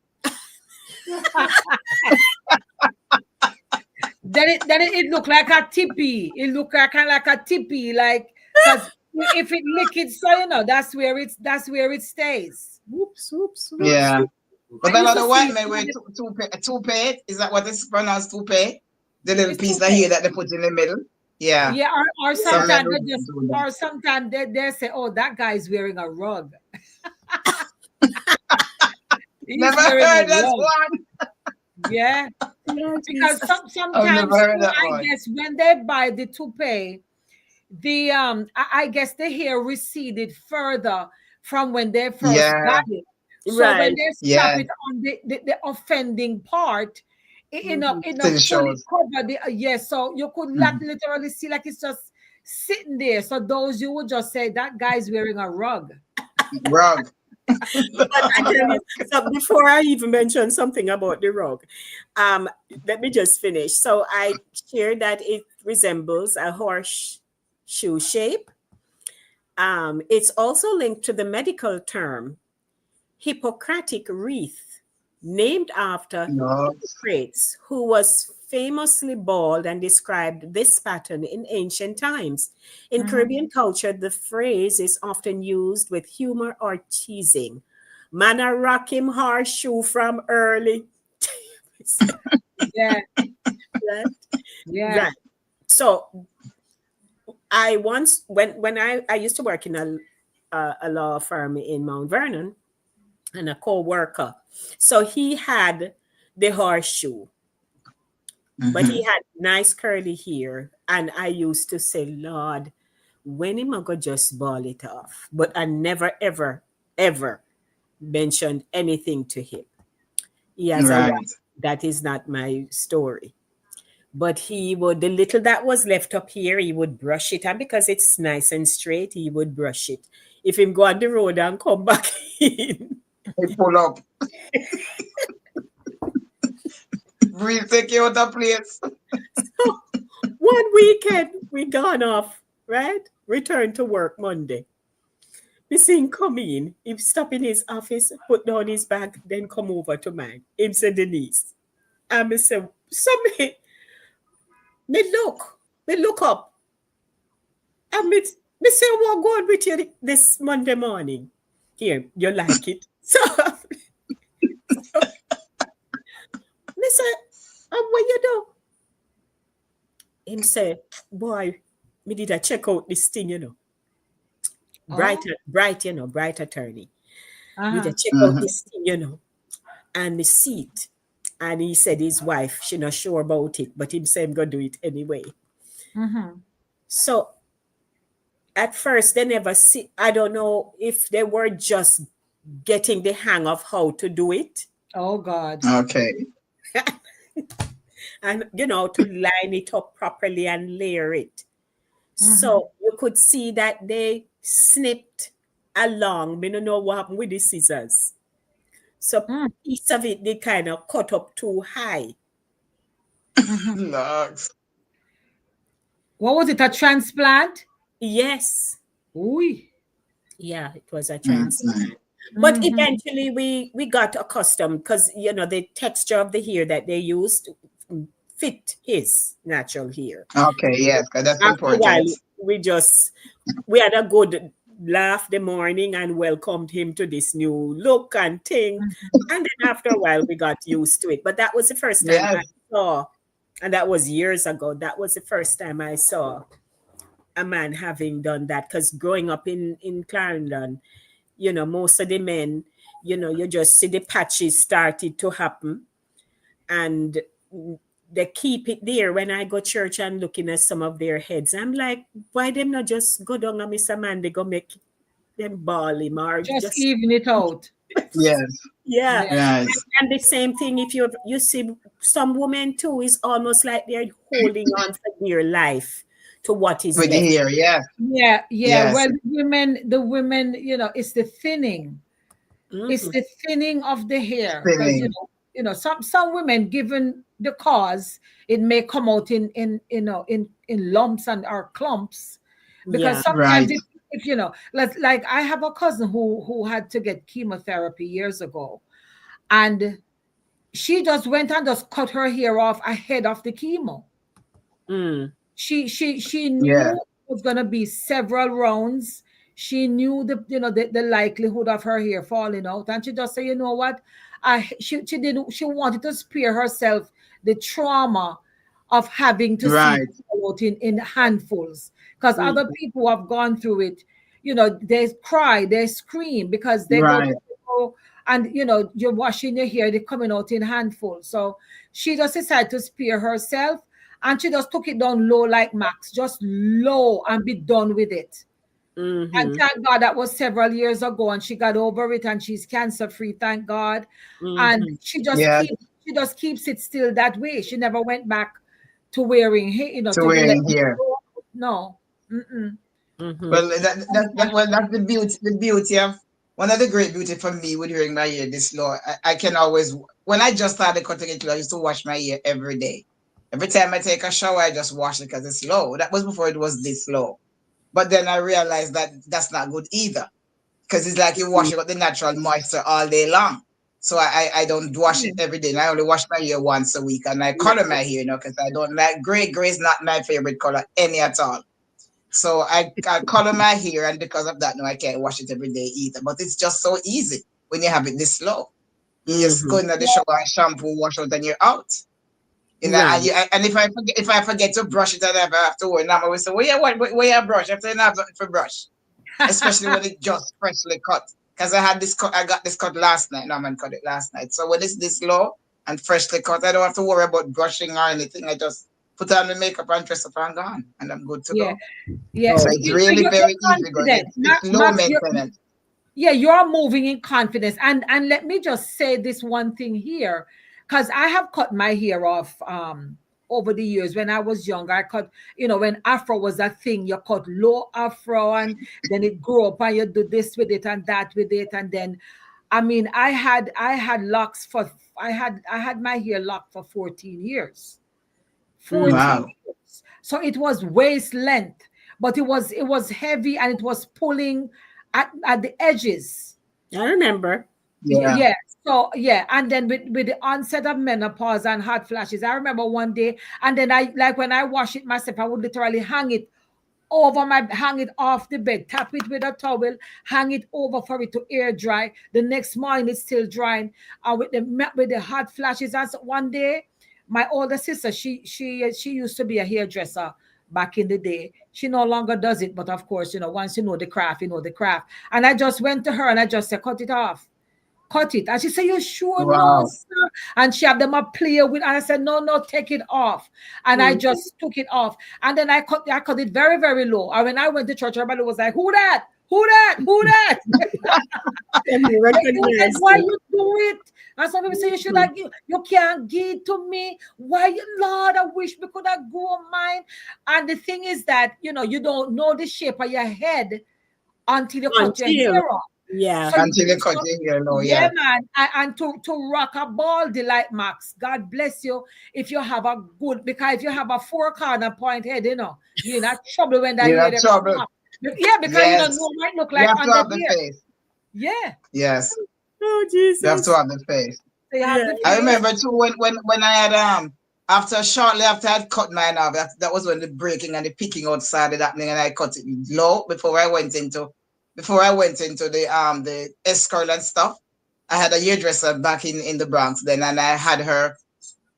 Speaker 2: Then it looked like a tippy. It looked like kind of like a tippy, like because if it lick it, so that's where it stays.
Speaker 3: Whoops, whoops, whoops.
Speaker 4: Yeah. But
Speaker 2: I
Speaker 4: a
Speaker 2: used
Speaker 4: lot
Speaker 2: to
Speaker 4: of
Speaker 2: see
Speaker 4: white
Speaker 2: it.
Speaker 4: men wear toupee. Is that what it's pronounced, toupee? The little
Speaker 2: It's
Speaker 4: piece of
Speaker 2: okay.
Speaker 4: hair that they put in the middle. Yeah.
Speaker 2: Yeah, or
Speaker 4: Some
Speaker 3: Yeah.
Speaker 4: men
Speaker 2: sometimes they
Speaker 4: do
Speaker 2: just,
Speaker 4: do that.
Speaker 2: or sometimes they say, "Oh, that guy's wearing a rug. He's
Speaker 4: Never
Speaker 2: wearing a
Speaker 4: heard that
Speaker 2: rug."
Speaker 4: one.
Speaker 2: Yeah,
Speaker 3: Lord
Speaker 2: because
Speaker 3: Jesus.
Speaker 4: I've never
Speaker 2: sometimes
Speaker 4: heard
Speaker 2: too,
Speaker 4: that
Speaker 2: I
Speaker 4: one.
Speaker 2: guess when they buy the toupee, I guess the hair receded further from when they first
Speaker 4: Yeah.
Speaker 2: got it. So when
Speaker 3: Right.
Speaker 2: they slap
Speaker 4: Yeah.
Speaker 2: it on the offending part,
Speaker 3: Hmm.
Speaker 2: it
Speaker 4: Still
Speaker 2: fully
Speaker 4: shows.
Speaker 2: cover the yes. So you could
Speaker 4: Mhm.
Speaker 2: literally see like it's just sitting there. So those you would just say that guy's wearing a rug.
Speaker 4: Rug.
Speaker 3: But I tell you, so before I even mention something about the rug, um, let me just finish. So I shared that it resembles a horseshoe shape. It's also linked to the medical term Hippocratic wreath, named after
Speaker 4: No.
Speaker 3: Hippocrates, who was famously bald and described this pattern in ancient times. In
Speaker 2: Mhm.
Speaker 3: Caribbean culture, the phrase is often used with humor or teasing. Man, I rock him horseshoe from early.
Speaker 2: Yeah,
Speaker 3: Right?
Speaker 2: yeah.
Speaker 3: Right. So I once when I used to work in a law firm in Mount Vernon, and a co-worker. So he had the horseshoe, but he
Speaker 4: Mhm.
Speaker 3: had nice curly hair. And I used to say, Lord, when am I gonna just ball it off? But I never, ever, ever mentioned anything to him. He has a
Speaker 4: Right.
Speaker 3: wife. That is not my story. But he would, the little that was left up here, he would brush it. And because it's nice and straight, he would brush it. If him go on the road and come back in,
Speaker 4: They pull up. We'll take you out of place.
Speaker 3: so one weekend we gone off, right? Return to work Monday. We see him come in. He stop in his office, put down his bag, then come over to mine. Him say Denise. And me say, so me look up. And Me say, what go on with you this Monday morning? Here, you like it. So me say, what you do? Him say, boy, me did a check out this thing, Bright,
Speaker 2: Oh.
Speaker 3: bright, bright attorney. Me did a
Speaker 2: Uh-huh.
Speaker 3: check out
Speaker 4: Mhm.
Speaker 3: this thing, and me see it. And he said his wife, she not sure about it, but him say him gonna do it anyway.
Speaker 2: Mm-hmm.
Speaker 3: So at first they never see, I don't know if they were just getting the hang of how to do it.
Speaker 2: Oh God.
Speaker 4: Okay.
Speaker 3: And to line it up properly and layer it.
Speaker 2: Mm-hmm.
Speaker 3: So you could see that they snipped along. We don't know what happened with the scissors. So
Speaker 2: Mm-hmm.
Speaker 3: piece of it they kind of cut up too high.
Speaker 2: Mm-hmm.
Speaker 4: Lord.
Speaker 2: What was it? A transplant?
Speaker 3: Yes.
Speaker 2: Ooh.
Speaker 3: Yeah, it was a
Speaker 4: Mhm.
Speaker 3: transplant. But
Speaker 2: Mm-hmm.
Speaker 3: eventually we got accustomed because the texture of the hair that they used fit his natural hair.
Speaker 4: Okay, yes, 'cause that's
Speaker 3: After a while,
Speaker 4: important.
Speaker 3: we had a good laugh the morning and welcomed him to this new look and thing. And then after a while, we got used to it. But that was the first time I
Speaker 4: Yes.
Speaker 3: saw, and that was years ago. That was the first time I saw a man having done that. Because growing up in Clarendon, most of the men, you just see the patches started to happen, and they keep it there. When I go church and looking at some of their heads, I'm like, why them not just go down and miss a man? They go make them ball him or
Speaker 2: Just
Speaker 3: just
Speaker 2: even it out.
Speaker 4: Yes.
Speaker 3: yeah.
Speaker 2: Yeah.
Speaker 4: Yes.
Speaker 3: And the same thing if you see some women too is almost like they're holding on for dear life to what is
Speaker 4: With the
Speaker 3: left.
Speaker 4: hair, yes.
Speaker 2: Yeah, yeah.
Speaker 4: Yes.
Speaker 2: Well, the women, it's the thinning. It's
Speaker 3: Mhm.
Speaker 2: the thinning of the hair. Because
Speaker 4: Spinning.
Speaker 2: some women, given the cause, it may come out in lumps and or clumps. Because
Speaker 3: Yeah.
Speaker 2: sometimes
Speaker 4: Right.
Speaker 2: if like I have a cousin who had to get chemotherapy years ago, and she just went and just cut her hair off ahead of the chemo.
Speaker 3: Mm.
Speaker 2: She
Speaker 4: Yeah.
Speaker 2: knew it was gonna be several rounds. She knew the likelihood of her hair falling out, and she just said, you know what, she didn't she wanted to spare herself the trauma of having to see it
Speaker 4: Right.
Speaker 2: fall out in handfuls, because other
Speaker 3: Mm.
Speaker 2: people who have gone through it, they cry, they scream because they go
Speaker 4: Right.
Speaker 2: to and you're washing your hair, they're coming out in handfuls. So she just decided to spare herself, and she just took it down low like Max, just low, and be done with it. And
Speaker 3: Mhm.
Speaker 2: thank God that was several years ago, and she got over it, and she's cancer free, thank God. And
Speaker 3: Mhm.
Speaker 4: Yes.
Speaker 2: she just keeps it still that way. She never went back to wearing
Speaker 4: To
Speaker 2: to let
Speaker 4: wearing
Speaker 2: it
Speaker 4: hair.
Speaker 2: go. No. Mm-mm.
Speaker 3: Mhm.
Speaker 4: Well, well, that's the beauty. The beauty of one of the great beauty for me with wearing my hair this low. I can always when I just started cutting it, I used to wash my hair every day. Every time I take a shower, I just wash it because it's low. That was before it was this low. But then I realized that that's not good either because it's like you wash out the natural moisture all day long. So I don't wash it every day. And I only wash my hair once a week, and I color my hair, because I don't like gray. Gray is not my favorite color any at all. So I color my hair, and because of that, no, I can't wash it every day either. But it's just so easy when you have it this slow. You just go
Speaker 3: Mhm.
Speaker 4: into the shower and shampoo, wash out, and you're out. And
Speaker 3: Right.
Speaker 4: and if I forget to brush it, and I have to worry. Now I will say, where you brush? I say, no, I have nothing for brush, especially when it just freshly cut. Because I got this cut last night. No, man, cut it last night. So when it's this low and freshly cut, I don't have to worry about brushing or anything. I just put on the makeup and dress up and gone, and I'm good to
Speaker 2: Yeah,
Speaker 4: go.
Speaker 2: yeah.
Speaker 4: So
Speaker 3: Oh,
Speaker 4: it's
Speaker 2: So
Speaker 4: really
Speaker 2: you're
Speaker 4: very easy going.
Speaker 2: confident,
Speaker 4: It's low
Speaker 2: Max.
Speaker 4: maintenance.
Speaker 2: Yeah, you're moving in confidence. And let me just say this one thing here, because I have cut my hair off over the years. When I was younger, I cut, when afro was a thing, you cut low afro, and then it grew up, and you do this with it and that with it. And then I mean, I had locks for I had my hair locked for 14 years. 14
Speaker 3: mm.
Speaker 4: Wow.
Speaker 2: years. So it was waist length, but it was heavy, and it was pulling at the edges.
Speaker 3: I remember.
Speaker 4: Yeah.
Speaker 2: Yeah. So yeah, and then with the onset of menopause and hot flashes, I remember one day, and then I, like, when I wash it myself, I would literally hang it over my, hang it off the bed, tap it with a towel, hang it over for it to air dry. The next morning it's still drying. And with the hot flashes. And so one day, my older sister, she used to be a hairdresser back in the day. She no longer does it, but of course, once you know the craft, you know the craft. And I just went to her and I just said, cut it off. Cut it. And she said, you sure? No,
Speaker 4: Wow.
Speaker 2: sir. And she had them a play with, and I said, no, no, take it off. And I
Speaker 3: Mm.
Speaker 2: just took it off. And then I cut it very, very low. And when I went to church, everybody was like, who that? Who that? Who that?
Speaker 3: And you
Speaker 2: They was like,
Speaker 3: recognize
Speaker 2: why
Speaker 3: it.
Speaker 2: you do it? And some people say you should
Speaker 3: Mm.
Speaker 2: have you can't give to me. Why you, Lord, I wish we could have grown mine. And the thing is that you don't know the shape of your head until you cut your
Speaker 3: Until,
Speaker 2: hair off.
Speaker 3: yeah.
Speaker 2: So
Speaker 4: Until you cut your hair low,
Speaker 2: yeah,
Speaker 4: yeah.
Speaker 2: man. And to rock a ball delight, Max. God bless you if you have a good, because if you have a four corner point head, you're in a trouble when that
Speaker 4: You
Speaker 2: hair
Speaker 4: have
Speaker 2: they come
Speaker 4: trouble.
Speaker 2: up. Yeah, because you don't
Speaker 4: Yes.
Speaker 2: know what it look
Speaker 4: You
Speaker 2: like
Speaker 4: have to
Speaker 2: under
Speaker 4: have the
Speaker 2: there.
Speaker 4: face.
Speaker 2: Yeah.
Speaker 4: Yes.
Speaker 3: Oh,
Speaker 4: You have to
Speaker 3: Jesus.
Speaker 4: have the face.
Speaker 2: So you have
Speaker 3: Yeah.
Speaker 2: the
Speaker 4: I
Speaker 2: face.
Speaker 4: remember too when I had after shortly after I'd cut mine off, that was when the breaking and the picking out started happening, and I cut it low before I went into the S curl and stuff. I had a hairdresser back in the Bronx then, and I had her.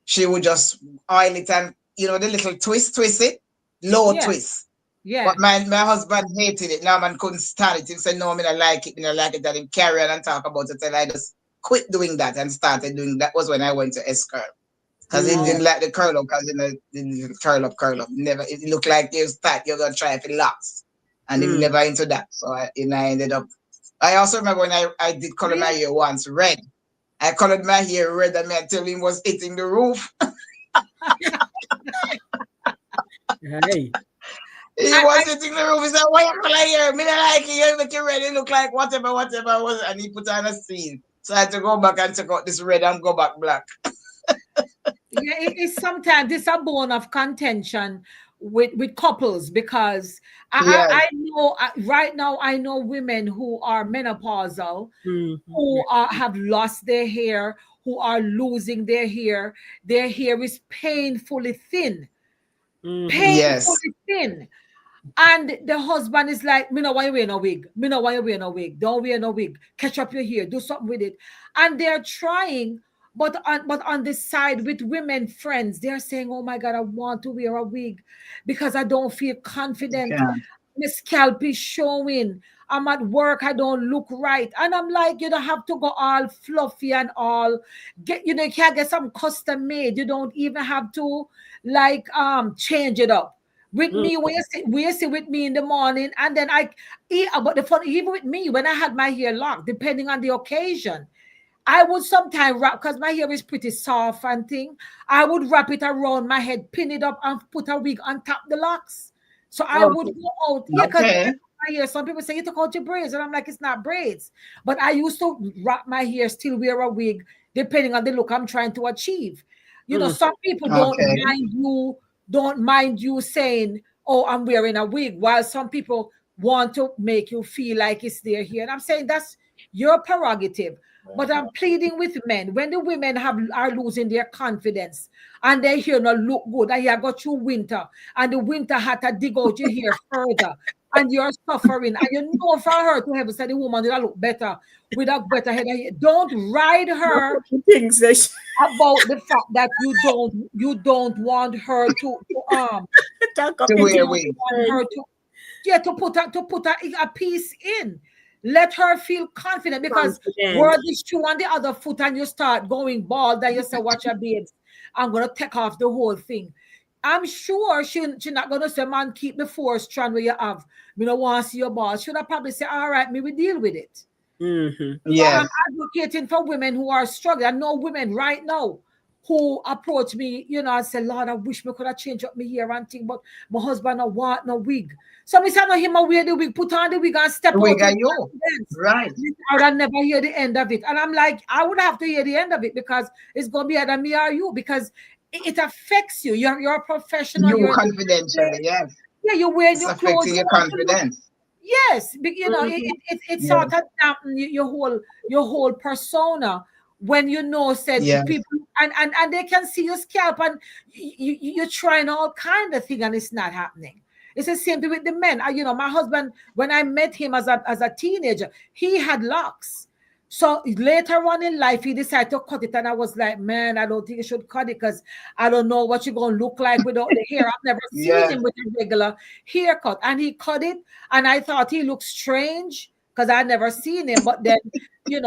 Speaker 4: She would just oil it and the little twist it, low
Speaker 2: Yeah.
Speaker 4: twist.
Speaker 2: Yeah.
Speaker 4: But my husband hated it. Now man couldn't stand it. He said, no, I like it, I like it. And he carry on and talk about it. And I just quit doing that and started doing that. Was when I went to S curl. Because he
Speaker 3: Mm.
Speaker 4: didn't like the curl up, because the curl up. Never it looked like it was tight, you're gonna try if it locks. And he
Speaker 3: Mm.
Speaker 4: never into that. So I ended up. I also remember when I did color my
Speaker 2: Really?
Speaker 4: hair once red. I colored my hair red and my tail was hitting the roof.
Speaker 3: Hey.
Speaker 4: He was
Speaker 2: I
Speaker 4: hitting the roof. He said, why you color here? Me not like it. You make it red. It look like whatever was. And he put on a scene. So I had to go back and check out this red and go back black.
Speaker 2: Yeah, it's sometimes it's a bone of contention with couples, because
Speaker 4: Yes.
Speaker 2: I know right now I know women who are menopausal,
Speaker 3: Mm.
Speaker 2: who have lost their hair, who are losing their hair. Their hair is painfully thin,
Speaker 3: Mm-hmm.
Speaker 4: Yes.
Speaker 2: painfully thin. And the husband is like, me no want you wear no wig. Me no want you wear no wig. Don't wear no wig. Catch up your hair. Do something with it. And they're trying, but on the side with women friends, they're saying, oh my God, I want to wear a wig because I don't feel confident.
Speaker 4: Yeah.
Speaker 2: My scalp is showing. I'm at work, I don't look right. And I'm like, you don't have to go all fluffy and all you can't get some custom made. You don't even have to like change it up. With
Speaker 3: Mm.
Speaker 2: me, when you sit with me in the morning, and then but the fun, even with me, when I had my hair locked, depending on the occasion, I would sometimes wrap, because my hair is pretty soft and thing. I would wrap it around my head, pin it up, and put a wig on top the locks. So I would
Speaker 3: Okay.
Speaker 2: go out, yeah, because
Speaker 4: Okay.
Speaker 2: my hair. Some people say you took out your braids, and I'm like, it's not braids. But I used to wrap my hair, still wear a wig, depending on the look I'm trying to achieve.
Speaker 3: Mm.
Speaker 2: Some people
Speaker 4: Okay.
Speaker 2: don't mind you saying, "Oh, I'm wearing a wig," while some people want to make you feel like it's their hair. And I'm saying that's your prerogative. But I'm pleading with men, when the women are losing their confidence and their hair not look good, and you got through winter, and the winter had to dig out your hair further, and you're suffering, and you know for her to have said the woman that look better with a better head of hair. Don't ride
Speaker 3: No
Speaker 2: her
Speaker 3: things that
Speaker 2: about the fact that you don't want her to
Speaker 3: talk up
Speaker 4: To
Speaker 3: into
Speaker 4: wear
Speaker 2: don't
Speaker 4: wig.
Speaker 2: want her to, yeah, to put a piece in. Let her feel confident, because
Speaker 3: confident.
Speaker 2: word is true on the other foot, and you start going bald, and you say, watch your babes, I'm gonna take off the whole thing. I'm sure she not gonna say, man, keep the four strand where you have. Me no want to see your bald. She'll probably say, all right, me we deal with it.
Speaker 3: Mm-hmm.
Speaker 2: So I'm
Speaker 4: Yes.
Speaker 2: advocating for women who are struggling. I know women right now who approach me, and say, Lord, I wish me could have changed up my hair and thing, but my husband don't want no wig. So me say, no, him a wear the wig, put on the wig and step
Speaker 4: The
Speaker 2: out
Speaker 4: wig are
Speaker 2: with
Speaker 4: you.
Speaker 2: confidence.
Speaker 4: Right.
Speaker 2: I would never hear the end of it. And I'm like, I would have to hear the end of it, because it's gonna be either me or you, because it affects you. You're a professional,
Speaker 4: You
Speaker 2: you're
Speaker 4: confidentially, yes.
Speaker 2: yeah, you're wearing
Speaker 4: It's
Speaker 2: your clothes,
Speaker 4: affecting
Speaker 2: you
Speaker 4: your
Speaker 2: want to look.
Speaker 4: confidence.
Speaker 2: Yes,
Speaker 3: Mm-hmm.
Speaker 2: it
Speaker 4: Yes.
Speaker 2: sort of dampen your whole persona, when said
Speaker 4: Yes.
Speaker 2: people, and they can see your scalp, and you're trying all kind of thing, and it's not happening. It's the same thing with the men. My husband, when I met him as a teenager, he had locks. So later on in life, he decided to cut it, and I was like, man, I don't think you should cut it because I don't know what you're gonna look like without the hair. I've never seen
Speaker 4: Yeah.
Speaker 2: him with a regular haircut, and he cut it, and I thought he looked strange because I never seen him. But then,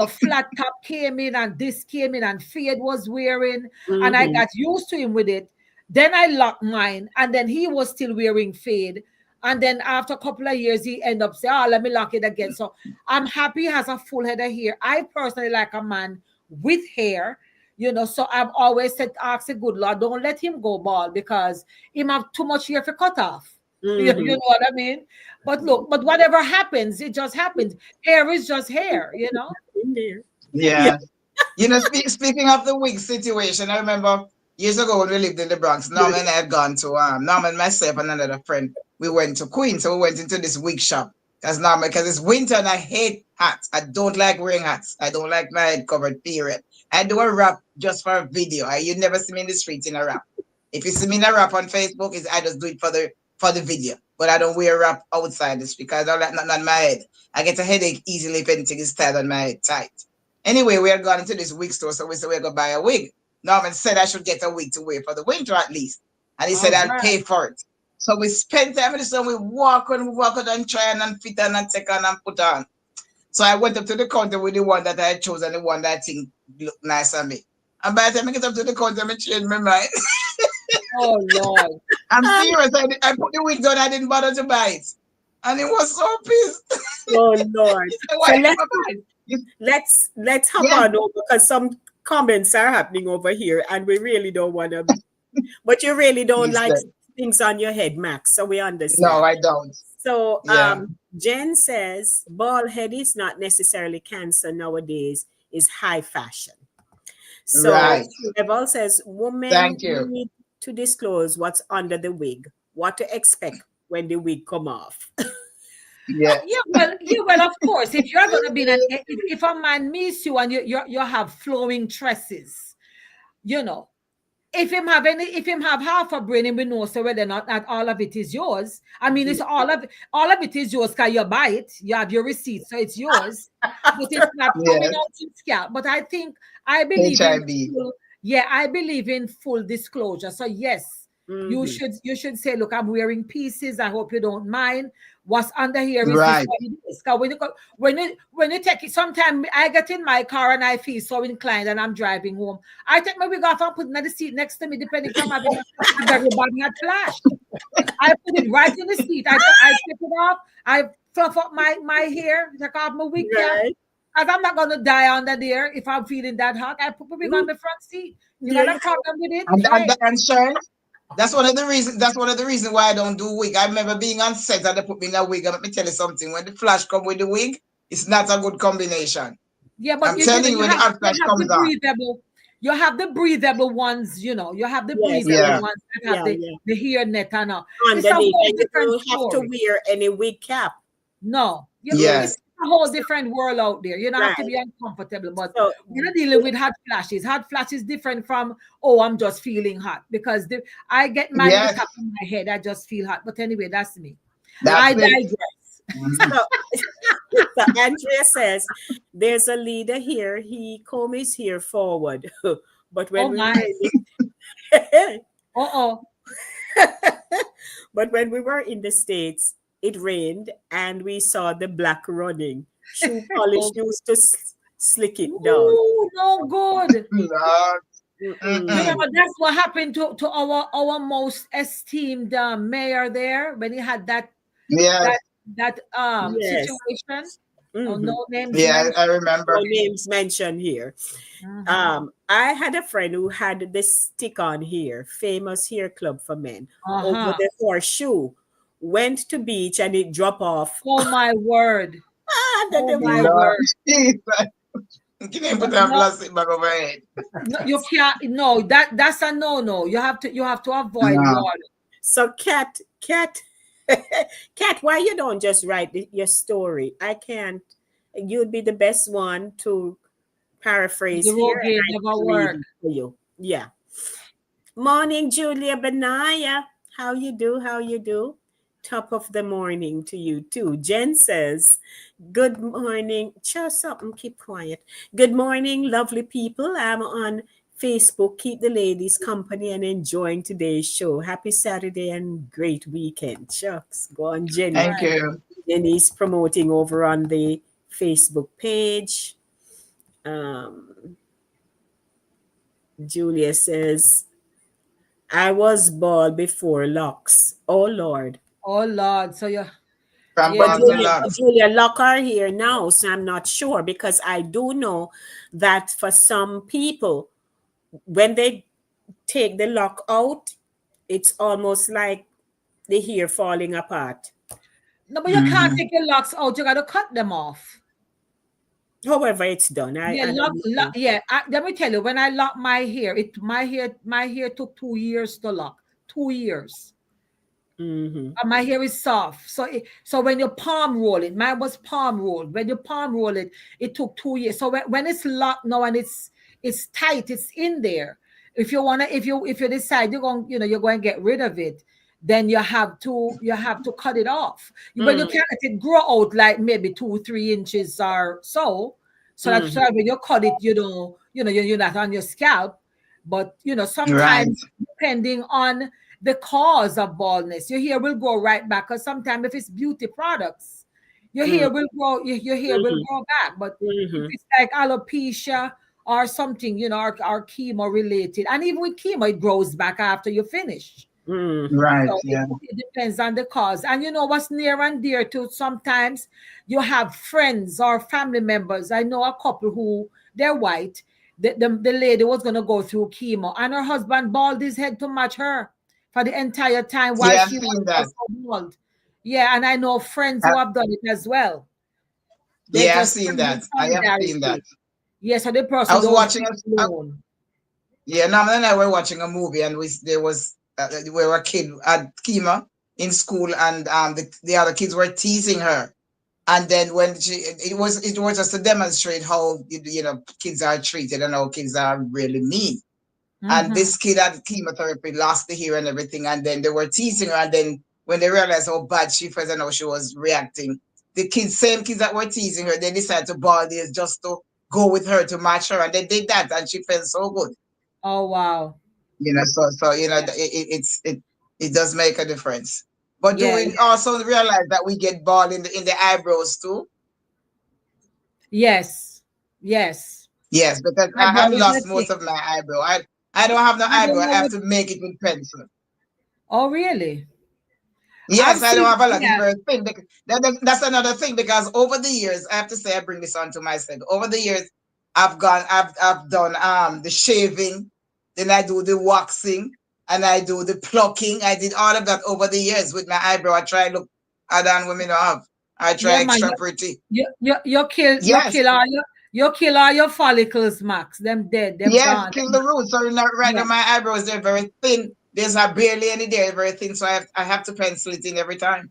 Speaker 2: flat top came in, and this came in, and fade was wearing, and I
Speaker 3: Mhm.
Speaker 2: got used to him with it. Then I locked mine, and then he was still wearing fade. And then after a couple of years, he ended up saying, "Oh, let me lock it again." So I'm happy he has a full head of hair. I personally like a man with hair, So I've always said, ask the good Lord, don't let him go bald because he have too much hair to cut off. You
Speaker 3: Mhm.
Speaker 2: know what I mean? But look, but whatever happens, it just happens. Hair is just hair.
Speaker 3: In there. Yeah.
Speaker 4: Yeah. Speaking of the wig situation, I remember years ago when we lived in the Bronx, Norman and I had gone to Norman, myself, and another friend. We went to Queens, so we went into this wig shop. Because it's winter and I hate hats. I don't like wearing hats. I don't like my head covered, period. I do a rap just for a video. You never see me in the streets in a rap. If you see me in a rap on Facebook, I just do it for the video. But I don't wear rap outside this because I don't like nothing on my head. I get a headache easily if anything is tied on my head tight. Anyway, we had gone into this wig store, so we said we're gonna buy a wig. Norman said I should get a wig to wear for the winter at least. And he
Speaker 2: All
Speaker 4: said I'll
Speaker 2: right.
Speaker 4: pay for it. So we spent time in the sun, we walk on and try and fit on and take on and put on. So I went up to the counter with the one that I had chosen, the one that I think looked nice on me. And by the time I get up to the counter, I changed my mind.
Speaker 2: Oh Lord.
Speaker 4: I'm serious. I put the wig on, I didn't bother to buy it. And he was so pissed.
Speaker 3: Oh Lord.
Speaker 4: He said,
Speaker 3: So
Speaker 4: why did you buy it?
Speaker 3: let's hop
Speaker 4: Yeah.
Speaker 3: on over because some comments are happening over here, and we really don't want to. But you really don't
Speaker 4: He
Speaker 3: like
Speaker 4: said,
Speaker 3: things on your head, Max. So we
Speaker 4: no,
Speaker 3: understand.
Speaker 4: I don't.
Speaker 3: So
Speaker 4: Yeah.
Speaker 3: Jen says bald head is not necessarily cancer nowadays, is high fashion. So
Speaker 4: Right.
Speaker 3: Level says women
Speaker 4: Thank you.
Speaker 3: need to disclose what's under the wig, what to expect when the wig come off.
Speaker 4: Yeah.
Speaker 2: Yeah, well, of course. If you're gonna be if a man meets you and you have flowing tresses, you know, if him have half a brain, and we know so whether or not all of it is yours. I mean, it's all of it is yours because you buy it, you have your receipt, so it's yours. But it's not coming
Speaker 4: Yes.
Speaker 2: out in scale. But I believe in
Speaker 4: HIV.
Speaker 2: full, yeah, I believe in full disclosure. So yes, you
Speaker 3: Mhm.
Speaker 2: should say, look, I'm wearing pieces. I hope you don't mind. What's under here is
Speaker 4: Right.
Speaker 2: what it is. Because when you take it, sometimes I get in my car and I feel so inclined and I'm driving home. I take my wig off and put it in the seat next to me, depending if I'm having a very bad had flash. I put it right in the seat. I take it off. I fluff up my hair, take off my wig cap.
Speaker 3: Right.
Speaker 2: Because I'm not gonna die under there if I'm feeling that hot. I put my wig on the front seat. You
Speaker 3: There
Speaker 2: got
Speaker 3: you
Speaker 2: a problem with it?
Speaker 4: And Sharon, that's one of the reasons. That's one of the reasons why I don't do wig. I remember being on set and they put me in a wig. And let me tell you something. When the flash come with the wig, it's not a good combination.
Speaker 2: Yeah, but
Speaker 4: I'm telling you,
Speaker 2: you
Speaker 4: when the
Speaker 2: have
Speaker 4: hot
Speaker 2: you
Speaker 4: flash
Speaker 2: have the
Speaker 4: comes on.
Speaker 2: breathable, you have the breathable ones, you have the
Speaker 3: Yes,
Speaker 2: breathable
Speaker 4: Yeah.
Speaker 3: yes.
Speaker 2: ones that have
Speaker 3: Yeah,
Speaker 2: the
Speaker 3: yeah.
Speaker 2: the hair net and all. It's a
Speaker 3: Underneath,
Speaker 2: whole
Speaker 3: and you
Speaker 2: different
Speaker 3: don't have to
Speaker 2: story.
Speaker 3: wear any wig cap.
Speaker 2: No, it's
Speaker 4: Yes.
Speaker 2: a whole different world out there. You don't have to
Speaker 3: Right.
Speaker 2: be uncomfortable, but
Speaker 3: So
Speaker 2: we're not dealing with hot flashes. Hot flash is different from, oh, I'm just feeling hot because I get mad at the
Speaker 4: Yes.
Speaker 2: top of my head. I just feel hot. But anyway, that's me.
Speaker 4: That's
Speaker 2: I
Speaker 4: it.
Speaker 2: digress.
Speaker 4: Mhm.
Speaker 3: so, so Andrea says there's a leader here. He comb his hair forward. But when
Speaker 2: Oh
Speaker 3: we
Speaker 2: my.
Speaker 3: were in the,
Speaker 2: Uh-oh.
Speaker 3: but when we were in the States, it rained and we saw the black running. Shoe polish
Speaker 2: Oh,
Speaker 3: used to slick it down.
Speaker 2: ooh, no good.
Speaker 4: Lord.
Speaker 2: You
Speaker 3: Mm-mm.
Speaker 4: Mm-mm.
Speaker 2: remember that's what happened to our most esteemed mayor there when he had that
Speaker 4: Yes.
Speaker 2: that
Speaker 3: Yes.
Speaker 2: situation. Oh,
Speaker 3: Mhm.
Speaker 2: no names
Speaker 4: Yeah, I
Speaker 2: mentioned.
Speaker 3: No
Speaker 4: remember.
Speaker 3: names mentioned here.
Speaker 2: Mhm.
Speaker 3: I had a friend who had this stick on here, famous hair club for men, over
Speaker 2: Uh-huh.
Speaker 3: the horseshoe. Went to beach and it drop off.
Speaker 2: Oh my word.
Speaker 3: Under
Speaker 2: Oh
Speaker 3: the
Speaker 2: my
Speaker 3: water.
Speaker 4: Lord.
Speaker 2: word.
Speaker 4: Jesus. Can you put a
Speaker 2: No,
Speaker 4: plastic bag over it?
Speaker 2: no, you can't. No, that's a no. You have to avoid
Speaker 4: No.
Speaker 2: water.
Speaker 3: So, Cat, why you don't just write your story? I can't. You'd be the best one to paraphrase
Speaker 2: The
Speaker 3: here,
Speaker 2: road
Speaker 3: and
Speaker 2: game
Speaker 3: I
Speaker 2: never
Speaker 3: can read
Speaker 2: work.
Speaker 3: it for you. Yeah. Morning, Julia Benaya. How you do? How you do? top of the morning to you too. Jen says, good morning. Just something, keep quiet. Good morning, lovely people. I'm on Facebook. Keep the ladies company and enjoying today's show. Happy Saturday and great weekend. Shucks. Go on, Jenny.
Speaker 4: Thank you.
Speaker 3: Jenny's promoting over on the Facebook page. Julia says, I was bald before locks. Oh Lord.
Speaker 2: Oh Lord, so you
Speaker 4: From
Speaker 2: yeah,
Speaker 3: But
Speaker 4: bald to
Speaker 3: Julia, but
Speaker 4: locks.
Speaker 3: Julia Locke are here now, so I'm not sure because I do know that for some people, when they take the lock out, it's almost like the hair falling apart.
Speaker 2: no, but you can't
Speaker 4: Mhm.
Speaker 2: take your locks out. You got to cut them off.
Speaker 3: However, it's done.
Speaker 2: Yeah,
Speaker 3: I don't know.
Speaker 2: yeah. Let me tell you, when I lock my hair, my hair took 2 years to lock. 2 years.
Speaker 3: Mm-hmm.
Speaker 2: And my hair is soft. So when you palm roll it, mine was palm rolled. When you palm roll it, it took 2 years. So when it's locked now and it's tight, it's in there. If you wanna, if you decide you're going to get rid of it, then you have to cut it off. But you
Speaker 3: Mm,
Speaker 2: can't let it grow out like maybe 2 3 inches or so. So
Speaker 3: mm-hmm.
Speaker 2: that when you cut it, you're not on your scalp. But
Speaker 4: Right.
Speaker 2: sometimes depending on the cause of baldness. Your hair will grow right back. Because sometimes if it's beauty products, your hair will grow. Your hair will
Speaker 3: Mm-hmm.
Speaker 2: grow back. But if
Speaker 3: Mm-hmm.
Speaker 2: it's like alopecia or something, or chemo related, and even with chemo, it grows back after you finish.
Speaker 3: Mm-hmm.
Speaker 4: Right.
Speaker 2: So it,
Speaker 4: Yeah.
Speaker 2: it depends on the cause. And you know what's near and dear to sometimes you have friends or family members. I know a couple who they're white. The lady was gonna go through chemo and her husband bald his head to match her for the entire time while
Speaker 4: Yeah, I've
Speaker 2: she was
Speaker 4: seen that.
Speaker 2: also bald. Yeah, and I know friends
Speaker 4: Uh,
Speaker 2: who have done it as well. They
Speaker 4: yeah, I've
Speaker 2: just
Speaker 4: seen
Speaker 2: can't
Speaker 4: that.
Speaker 2: be
Speaker 4: I have seen that.
Speaker 2: solidarity. Yeah, so the
Speaker 4: I
Speaker 2: person
Speaker 4: was
Speaker 2: don't
Speaker 4: watching
Speaker 2: feel alone.
Speaker 4: yeah, Norman and I were watching a movie, and there was we were a kid at Kima in school, and the other kids were teasing her. And then when it was just to demonstrate how kids are treated and how kids are really mean. And
Speaker 2: Mm-hmm.
Speaker 4: this kid had chemotherapy, lost the hair and everything, and then they were teasing her. And then when they realized how bad she felt and how she was reacting, same kids that were teasing her, they decided to ball theirs just to go with her to match her, and they did that, and she felt so good.
Speaker 2: Oh wow.
Speaker 4: So
Speaker 2: Yeah.
Speaker 4: it does make a difference. But do
Speaker 2: Yeah.
Speaker 4: we also realize that we get bald in the eyebrows too?
Speaker 2: Yes. Yes.
Speaker 4: Yes, because
Speaker 2: My
Speaker 4: I've
Speaker 2: brother
Speaker 4: lost
Speaker 2: just
Speaker 4: most of my eyebrow. I don't have no
Speaker 2: I don't
Speaker 4: eyebrow.
Speaker 2: know
Speaker 4: I have
Speaker 2: what.
Speaker 4: to make it with pencil.
Speaker 2: Oh, really? I've
Speaker 4: Yes, I don't
Speaker 2: seen.
Speaker 4: have a lot. It's
Speaker 2: Yeah.
Speaker 4: very thin. That's another thing because over the years, I have to say I bring this on to myself. Over the years, I've done the shaving, then I do the waxing, and I do the plucking. I did all of that over the years with my eyebrow. I try look other than women have. I
Speaker 2: Yeah,
Speaker 4: try
Speaker 2: man.
Speaker 4: extra pretty.
Speaker 2: You
Speaker 4: Yes,
Speaker 2: kill all your follicles, Max. Them dead. Them
Speaker 4: yes,
Speaker 2: gone.
Speaker 4: kill the roots. So not right
Speaker 2: Yeah.
Speaker 4: now my eyebrows they're very thin. There's not barely any there, very thin. So I have to pencil it in every time.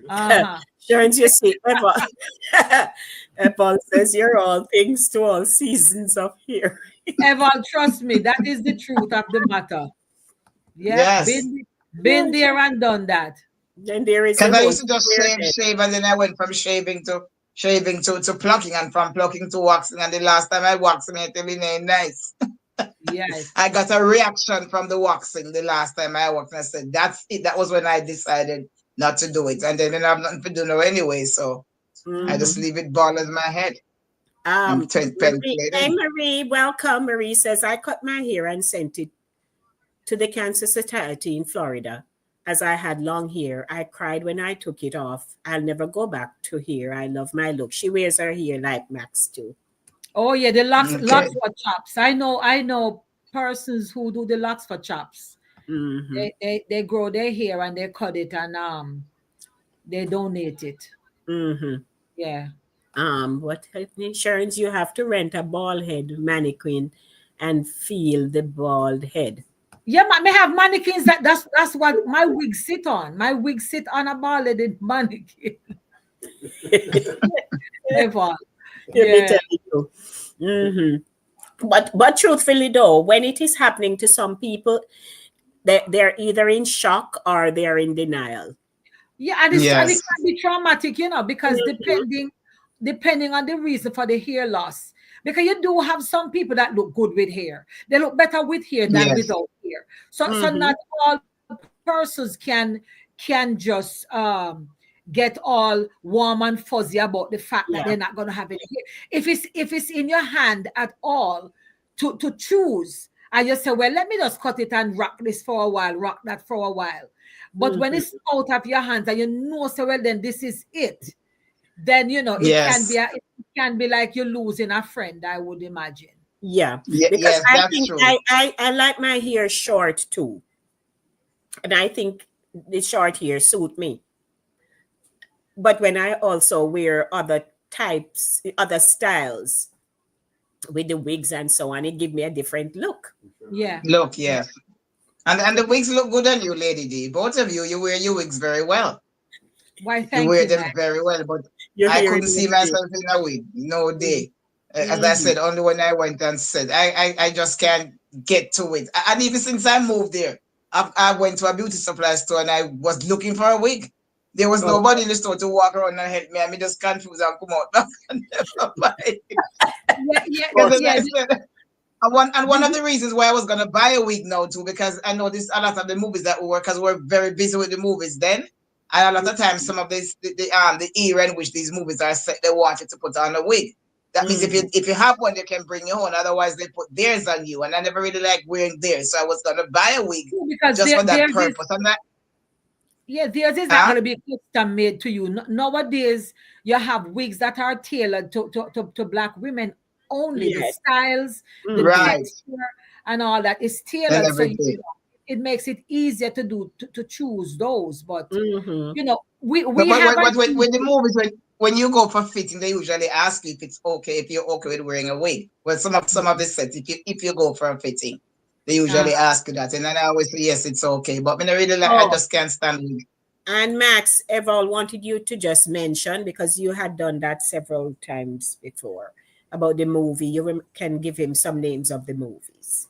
Speaker 2: Uh-huh.
Speaker 3: Sharon's you see, Eva. Paul says you're all things to all seasons of here.
Speaker 2: Eval, trust me, that is the truth of the matter. Yep.
Speaker 4: Yes.
Speaker 2: Been there and done that.
Speaker 3: Then there is
Speaker 4: Because
Speaker 3: the
Speaker 4: I
Speaker 3: whole
Speaker 4: used to just
Speaker 3: square head.
Speaker 4: shave, and then I went from shaving to plucking, and from plucking to waxing. And the last time I waxed me, it ain't nice.
Speaker 2: Yes.
Speaker 4: I got a reaction from the waxing the last time I waxed. And I said, that's it. That was when I decided not to do it. And then I have nothing to do now anyway. So I
Speaker 3: Mm-hmm.
Speaker 4: just leave it bald as my head and pencil
Speaker 3: Marie,
Speaker 4: it
Speaker 3: hey
Speaker 4: in.
Speaker 3: Marie, welcome. Marie says I cut my hair and sent it to the Cancer Society in Florida. As I had long hair, I cried when I took it off. I'll never go back to hair. I love my look. She wears her hair like Max too.
Speaker 2: Oh yeah, the locks
Speaker 4: Okay.
Speaker 2: for chops. I know persons who do the locks for chops.
Speaker 3: Mm-hmm.
Speaker 2: They grow their hair and they cut it and they donate it.
Speaker 3: Mm-hmm.
Speaker 2: Yeah.
Speaker 3: What insurance you have to rent a bald head mannequin and feel the bald head.
Speaker 2: Yeah, may have mannequins that's what my wig sit on. My wig sit on a bald-headed mannequin. Ever.
Speaker 3: Let me
Speaker 2: Yeah.
Speaker 3: tell you. Mm-hmm. But truthfully though, when it is happening to some people, they're either in shock or they're in denial.
Speaker 2: Yeah, and it
Speaker 4: Yes.
Speaker 2: can be traumatic, because
Speaker 3: Mhm.
Speaker 2: depending on the reason for the hair loss. Because you do have some people that look good with hair. They look better with hair than
Speaker 4: Yes.
Speaker 2: without hair. So
Speaker 3: Mhm.
Speaker 2: not all persons can just get all warm and fuzzy about the fact that they're
Speaker 3: Yeah.
Speaker 2: not going to have any hair. If it's in your hand at all to choose, and you say, well, let me just cut it and rock this for a while, rock that for a while. But when
Speaker 3: Mhm.
Speaker 2: it's out of your hands and you know so well, then this is it. Then it can be
Speaker 4: Yes.
Speaker 2: like you're losing a friend, I would imagine.
Speaker 3: Yeah. Because
Speaker 4: Yes,
Speaker 3: I
Speaker 4: that's
Speaker 3: think
Speaker 4: true.
Speaker 3: I like my hair short too. And I think the short hair suit me. But when I also wear other types, other styles with the wigs and so on, it give me a different look.
Speaker 2: Yeah.
Speaker 4: Look,
Speaker 2: Yeah.
Speaker 4: yes. And the wigs look good on you, Lady D. Both of you, you wear your wigs very well.
Speaker 2: Why,
Speaker 4: You
Speaker 2: thank
Speaker 4: wear
Speaker 2: you,
Speaker 4: them
Speaker 2: Matt.
Speaker 4: very well, but
Speaker 3: Your
Speaker 4: I
Speaker 3: hair
Speaker 4: couldn't
Speaker 3: looks
Speaker 4: see
Speaker 3: good.
Speaker 4: myself in a wig. No day. As I
Speaker 3: Mm-hmm.
Speaker 4: said, only when I went and said, I just can't get to it. And even since I moved there, I went to a beauty supply store and I was looking for a wig. There was
Speaker 3: Oh,
Speaker 4: nobody in the store to walk around and help me. I mean, just confused and come out back and never buy it.
Speaker 2: Yeah, yeah,
Speaker 3: oh,
Speaker 4: Because as
Speaker 2: yeah.
Speaker 4: I said, and one of
Speaker 2: The-
Speaker 4: the reasons why I was gonna buy a wig now too, because I noticed a lot of the movies that we were, because we're very busy with the movies then, and a lot of times some of this the era in which these movies are set, they wanted to put on a wig. That means
Speaker 3: mm-hmm.
Speaker 4: if you have one, you can bring your own. Otherwise, they put theirs on you, and I never really like wearing theirs, so I was gonna buy a wig
Speaker 2: because
Speaker 4: just for that
Speaker 2: theirs is
Speaker 4: purpose. I'm not,
Speaker 2: theirs is not
Speaker 4: huh?
Speaker 2: going to be custom made to you. Nowadays, you have wigs that are tailored to black women only. The
Speaker 3: Yes.
Speaker 2: styles, the
Speaker 3: Mm-hmm.
Speaker 4: Right,
Speaker 2: texture, and all that is
Speaker 4: and
Speaker 2: tailored. So
Speaker 4: everything.
Speaker 2: it makes it easier to choose those. But
Speaker 3: Mm-hmm.
Speaker 2: we
Speaker 4: But,
Speaker 2: have
Speaker 4: but,
Speaker 2: an
Speaker 4: but with the
Speaker 2: easy.
Speaker 4: movies, when you go for fitting, they usually ask you if it's okay, if you're okay with wearing a wig. Well, some of the sets, if you go for a fitting, they
Speaker 2: Uh,
Speaker 4: usually ask you that, and then I always say yes, it's okay. But when I really like, I
Speaker 3: Oh,
Speaker 4: just can't stand wig.
Speaker 3: and Max, Eval wanted you to just mention, because you had done that several times before, about the movie. You can give him some names of the movies.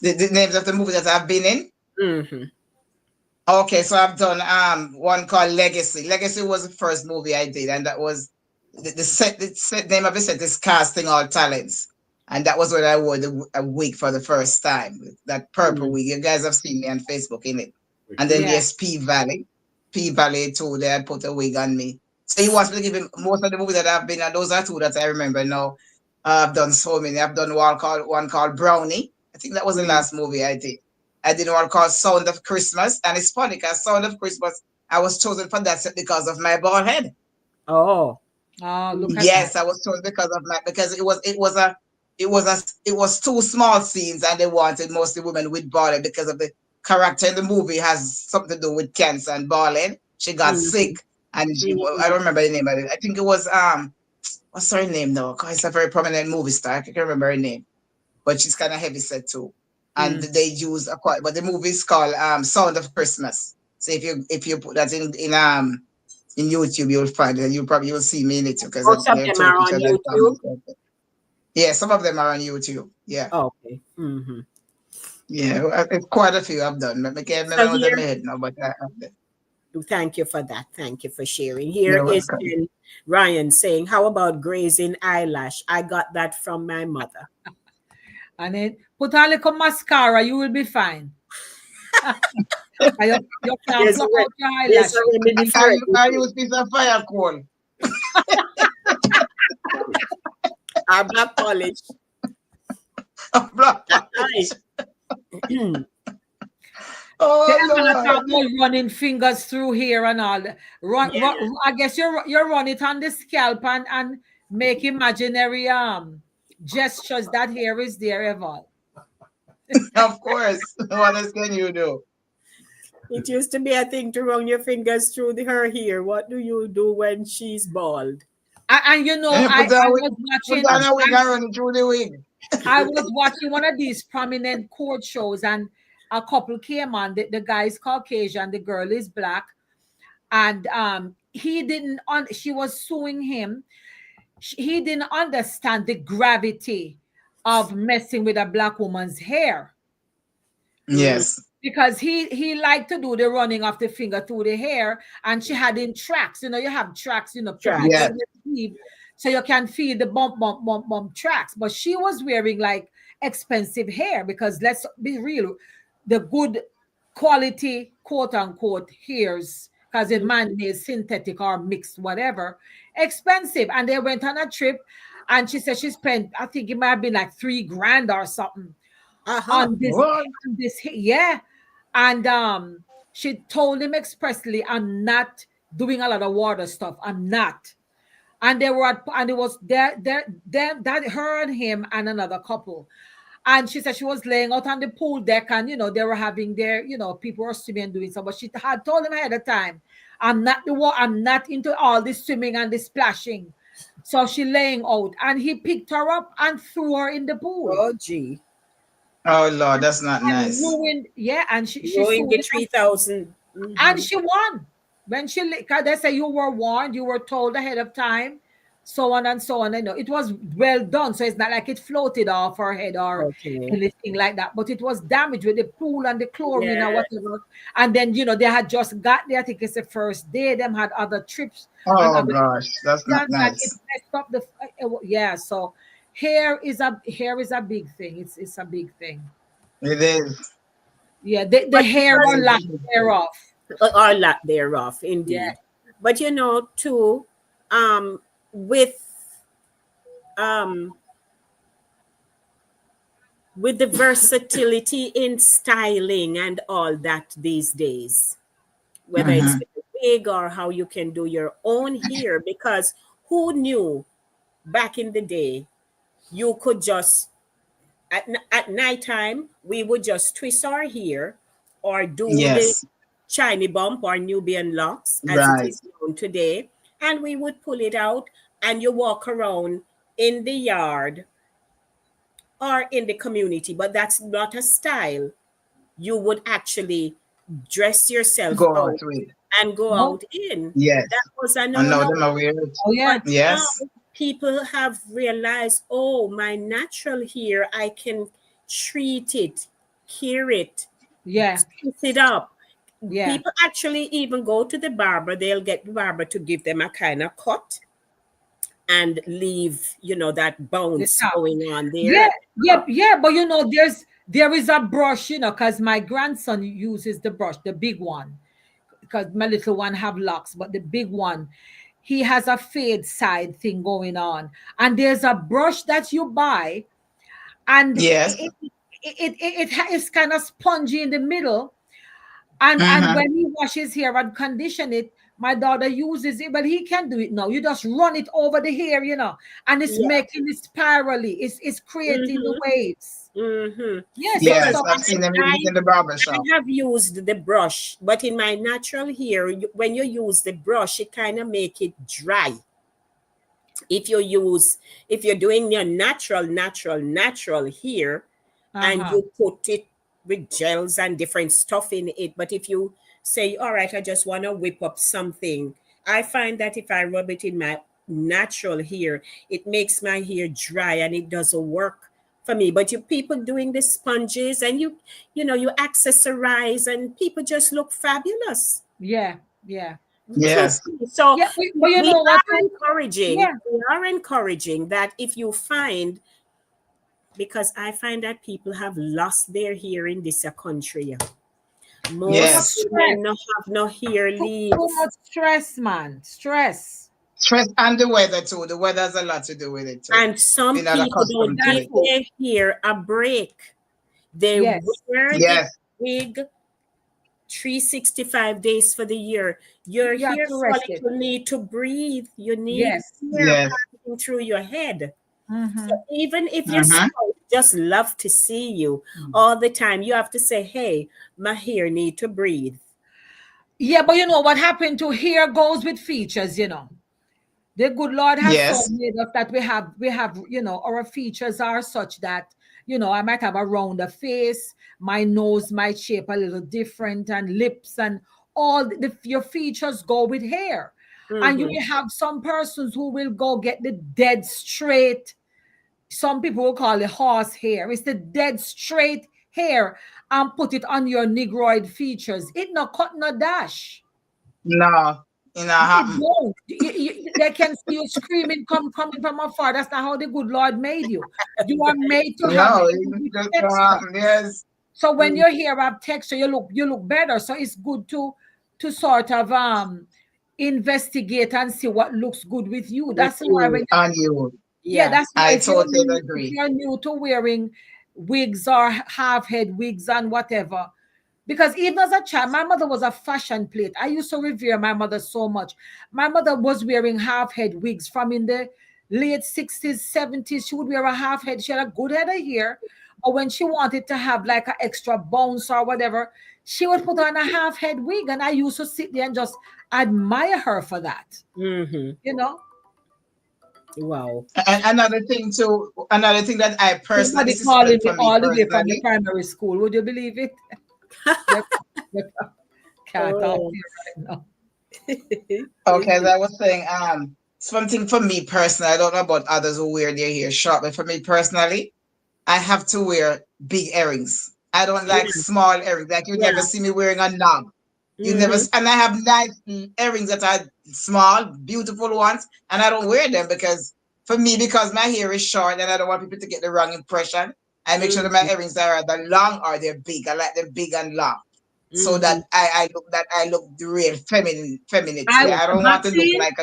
Speaker 4: The names of the movies that I've been in.
Speaker 3: Mm-hmm.
Speaker 4: Okay, so I've done one called Legacy. Legacy was the first movie I did, and that was the set name of the set is Casting All Talents. And that was when I wore a wig for the first time, that purple
Speaker 3: Mm-hmm.
Speaker 4: wig. You guys have seen me on Facebook in it. And then
Speaker 2: yeah.
Speaker 4: there's P Valley. P Valley too, they had put a wig on me. So he wants me to give him most of the movies that I've been, and those are two that I remember now. I've done so many. I've done one called Brownie. I think that was the last movie I did. I did one called Sound of Christmas, and it's funny because Sound of Christmas, I was chosen for that set because of my bald head.
Speaker 3: Oh.
Speaker 2: Oh, look at that.
Speaker 4: Yes, I was chosen because it was two small scenes, and they wanted mostly women with bald head because of the character in the movie has something to do with cancer and bald head. She got
Speaker 3: Mm-hmm.
Speaker 4: sick, and I
Speaker 3: Mm-hmm.
Speaker 4: don't remember the name of it. I think it was what's her name though? 'Cause it's a very prominent movie star. I can't remember her name, but she's kind of heavy set too. And
Speaker 3: Mm-hmm.
Speaker 4: they use a quite, but the movie is called Sound of Christmas. So if you put that in YouTube, you'll find it. You will see me in it too, because
Speaker 3: Most of
Speaker 4: there are
Speaker 3: them
Speaker 4: two
Speaker 3: are on
Speaker 4: pictures that
Speaker 3: YouTube.
Speaker 4: yeah, some of them are on YouTube. Yeah,
Speaker 3: Okay. Mm-hmm.
Speaker 4: yeah, it's quite a few I've done. I can't
Speaker 3: So
Speaker 4: remember them in
Speaker 3: here,
Speaker 4: my head now, but
Speaker 3: thank you for that. Thank you for sharing. Here
Speaker 4: you're
Speaker 3: is
Speaker 4: welcome.
Speaker 3: then Ryan saying, how about grazing eyelash? I got that from my mother.
Speaker 2: And then put on a little mascara, you will be fine. And you can
Speaker 3: There's a
Speaker 2: pluck
Speaker 3: re-
Speaker 2: out your
Speaker 3: there's a
Speaker 2: eyelashes.
Speaker 3: remedy
Speaker 4: And
Speaker 3: for
Speaker 4: I
Speaker 3: everything.
Speaker 4: use piece of fire coal.
Speaker 3: Our black polish.
Speaker 4: Black
Speaker 3: Right.
Speaker 4: polish.
Speaker 2: The
Speaker 4: Oh
Speaker 2: Emma talk
Speaker 4: Lord.
Speaker 2: about running fingers through here and all.
Speaker 3: Yeah.
Speaker 2: I guess you run it on the scalp and make imaginary gestures that hair is there ever.
Speaker 4: Of course. What else can you do?
Speaker 3: It used to be a thing to run your fingers through her hair. What do you do when she's bald?
Speaker 2: And
Speaker 4: Put
Speaker 2: I
Speaker 4: on
Speaker 2: was
Speaker 4: a wig and run it through the wig.
Speaker 2: I was watching one of these prominent court shows, and a couple came on. The guy is Caucasian, the girl is black, and he didn't. She was suing him. He didn't understand the gravity of messing with a black woman's hair.
Speaker 3: Mm.
Speaker 4: Yes.
Speaker 2: because he liked to do the running of the finger through the hair, and she had in tracks. You have tracks, to put
Speaker 3: Tracks.
Speaker 4: Yes.
Speaker 2: on your sleeve so you can feel the bump, bump, bump, bump tracks. But she was wearing like expensive hair, because let's be real, the good quality quote unquote hairs, because it
Speaker 3: Mm.
Speaker 2: man-made, synthetic or mixed, whatever, expensive. And they went on a trip, and she said she spent, I think it might have been like 3 grand or something
Speaker 3: Uh-huh.
Speaker 2: on this
Speaker 4: What?
Speaker 2: yeah. And she told him expressly, I'm not doing a lot of water stuff, I'm not. And they were and it was there that her and him and another couple. And she said she was laying out on the pool deck, and they were having their, people were swimming and doing so, but she had told him ahead of time, I'm not into all this swimming and this splashing. So she laying out, and he picked her up and threw her in the pool
Speaker 3: Oh, gee.
Speaker 4: Oh Lord, that's not
Speaker 2: and
Speaker 4: nice.
Speaker 2: ruined. Yeah, and she
Speaker 3: Rowing
Speaker 2: sued
Speaker 3: the
Speaker 2: him,
Speaker 3: 3,000.
Speaker 2: and
Speaker 3: Mm-hmm.
Speaker 2: she won. When cause they say you were warned, you were told ahead of time, so on and so on. It was well done, so it's not like it floated off her head or
Speaker 3: Okay.
Speaker 2: anything like that. But it was damaged with the pool and the chlorine or
Speaker 3: Yeah.
Speaker 2: whatever. And then they had just got there. I think it's the first day. Them had other trips and
Speaker 4: Oh
Speaker 2: other
Speaker 4: gosh, that's not
Speaker 2: and it
Speaker 4: nice.
Speaker 2: messed up the. Yeah, so hair is a big thing. It's a big thing.
Speaker 4: It is.
Speaker 2: Yeah, the
Speaker 3: But
Speaker 2: hair
Speaker 4: That
Speaker 2: or
Speaker 4: is a
Speaker 2: lack
Speaker 4: big thing.
Speaker 2: thereof.
Speaker 3: or lack thereof,
Speaker 2: Yeah,
Speaker 3: indeed. But too, with um with the versatility in styling and all that these days, whether it's
Speaker 4: Mm-hmm.
Speaker 3: with a wig or how you can do your own hair, because who knew back in the day you could just at nighttime we would just twist our hair or do the
Speaker 4: Yes.
Speaker 3: shiny bump or Nubian locks as it
Speaker 4: Right.
Speaker 3: is known today, and we would pull it out and you walk around in the yard or in the community, but that's not a style you would actually dress yourself
Speaker 4: Go out
Speaker 3: out
Speaker 4: with.
Speaker 3: and go
Speaker 2: no,
Speaker 3: out in.
Speaker 4: Yes.
Speaker 3: That was a
Speaker 4: I
Speaker 3: no
Speaker 4: know
Speaker 3: no.
Speaker 4: them are weird.
Speaker 2: oh yeah,
Speaker 3: But now
Speaker 4: Yes.
Speaker 3: people have realized, oh, my natural hair, I can treat it, cure it,
Speaker 2: yeah,
Speaker 3: spruce it up.
Speaker 2: yeah.
Speaker 3: People actually even go to the barber, they'll get the barber to give them a kind of cut and leave, that
Speaker 2: The
Speaker 3: bounce
Speaker 2: top.
Speaker 3: going on there
Speaker 2: Yeah,
Speaker 3: at the
Speaker 2: yeah,
Speaker 3: top.
Speaker 2: yeah. But there is a brush, because my grandson uses the brush, the big one, because my little one have locks, but the big one, he has a fade side thing going on, and there's a brush that you buy, and
Speaker 4: Yes.
Speaker 2: it's kind of spongy in the middle. And
Speaker 4: Mm-hmm.
Speaker 2: when he washes hair and condition it, my daughter uses it, but he can do it now. You just run it over the hair, and it's
Speaker 3: Yeah.
Speaker 2: making it spirally. It's creating the
Speaker 3: Mm-hmm.
Speaker 2: waves.
Speaker 3: Mm-hmm.
Speaker 2: Yes,
Speaker 3: But
Speaker 2: so
Speaker 4: Yes. I've seen them use it in the barber shop.
Speaker 3: I have used the brush, but in my natural hair, when you use the brush, it kind of make it dry. If you're doing your natural hair, and
Speaker 2: uh-huh.
Speaker 3: you put it with gels and different stuff in it, but if you say, all right, I just want to whip up something, I find that if I rub it in my natural hair, it makes my hair dry and it doesn't work for me. But you people doing the sponges, and you accessorize, and people just look fabulous.
Speaker 2: Yeah, yeah.
Speaker 3: Truth.
Speaker 4: Yes.
Speaker 3: So
Speaker 2: Yeah, but you
Speaker 3: we
Speaker 2: know what?
Speaker 3: are encouraging,
Speaker 2: Yeah,
Speaker 3: that if you find, because I find that people have lost their hair in this country.
Speaker 2: too much
Speaker 3: Most
Speaker 4: Yes.
Speaker 2: stress.
Speaker 3: women no have no hair
Speaker 2: Too
Speaker 3: leave.
Speaker 2: much stress, man. Stress.
Speaker 4: Stress and the weather too. The weather has a lot to do with it too.
Speaker 3: And some
Speaker 4: We're not
Speaker 3: people don't
Speaker 4: accustomed to
Speaker 2: That
Speaker 3: give
Speaker 4: it.
Speaker 2: too.
Speaker 3: their hair a break. They
Speaker 2: Yes.
Speaker 3: wear the
Speaker 4: Yes.
Speaker 3: wig 365 days for the year. Your
Speaker 2: You have
Speaker 3: hair
Speaker 2: to rest it.
Speaker 3: follicle need to breathe. You need
Speaker 2: Yes.
Speaker 3: air
Speaker 4: Yes.
Speaker 3: passing through your head. So
Speaker 2: Mm-hmm.
Speaker 3: even if your
Speaker 4: Mm-hmm.
Speaker 3: spouse just love to see you all the time, you have to say, hey, my hair need to breathe.
Speaker 2: Yeah, but you know what happened to hair goes with features. The good Lord has so
Speaker 4: Yes.
Speaker 2: made us that we have our features are such that I might have a rounder face, my nose might shape a little different, and lips and all your features go with hair. And you
Speaker 3: Mm-hmm.
Speaker 2: will have some persons who will go get the dead straight. Some people will call it horse hair. It's the dead straight hair and put it on your negroid features. It not cut no dash.
Speaker 4: No, it not
Speaker 2: It
Speaker 4: happen.
Speaker 2: won't. They can see you screaming, coming from afar. That's not how the good Lord made you. You are made to have
Speaker 4: No,
Speaker 2: hair
Speaker 4: it
Speaker 2: with
Speaker 4: just don't
Speaker 2: texture.
Speaker 4: happen. Yes.
Speaker 2: So when your hair have texture, you look better. So it's good to sort of investigate and see what looks good with you.
Speaker 3: With
Speaker 2: That's why
Speaker 3: you.
Speaker 2: when
Speaker 4: And you.
Speaker 2: yeah,
Speaker 3: Yeah.
Speaker 2: that's why
Speaker 4: I totally agree.
Speaker 2: if you're new to wearing wigs or half head wigs and whatever, because even as a child, my mother was a fashion plate. I used to revere my mother so much. My mother was wearing half head wigs from in the late 60s, 70s. She would wear a half head. She had a good head of hair. Or when she wanted to have like an extra bounce or whatever, she would put on a half head wig. And I used to sit there and just admire her for that.
Speaker 3: Mm-hmm.
Speaker 2: You know,
Speaker 3: Wow.
Speaker 4: And another thing too, another thing that I personally,
Speaker 2: somebody
Speaker 4: this is
Speaker 2: calling me
Speaker 4: for me
Speaker 2: all the way from the
Speaker 4: personally.
Speaker 2: primary school. Would you believe it? Can't talk to
Speaker 3: Oh.
Speaker 2: you right now.
Speaker 4: Okay, as I was saying, something for me personally, I don't know about others who wear their hair short, but for me personally, I have to wear big earrings. I don't like
Speaker 3: Yeah.
Speaker 4: small earrings. Like you never
Speaker 3: Yeah.
Speaker 4: see me wearing a knob. You never,
Speaker 3: Mm-hmm.
Speaker 4: and I have nice earrings that are small, beautiful ones, and I don't wear them because for me, because my hair is short and I don't want people to get the wrong impression, I make sure that my
Speaker 3: Mm-hmm.
Speaker 4: earrings are either long or they're big. I like them big and long. So
Speaker 3: Mm-hmm.
Speaker 4: that I look the real femininity.
Speaker 2: I
Speaker 4: I don't want to look
Speaker 2: Maxine,
Speaker 4: like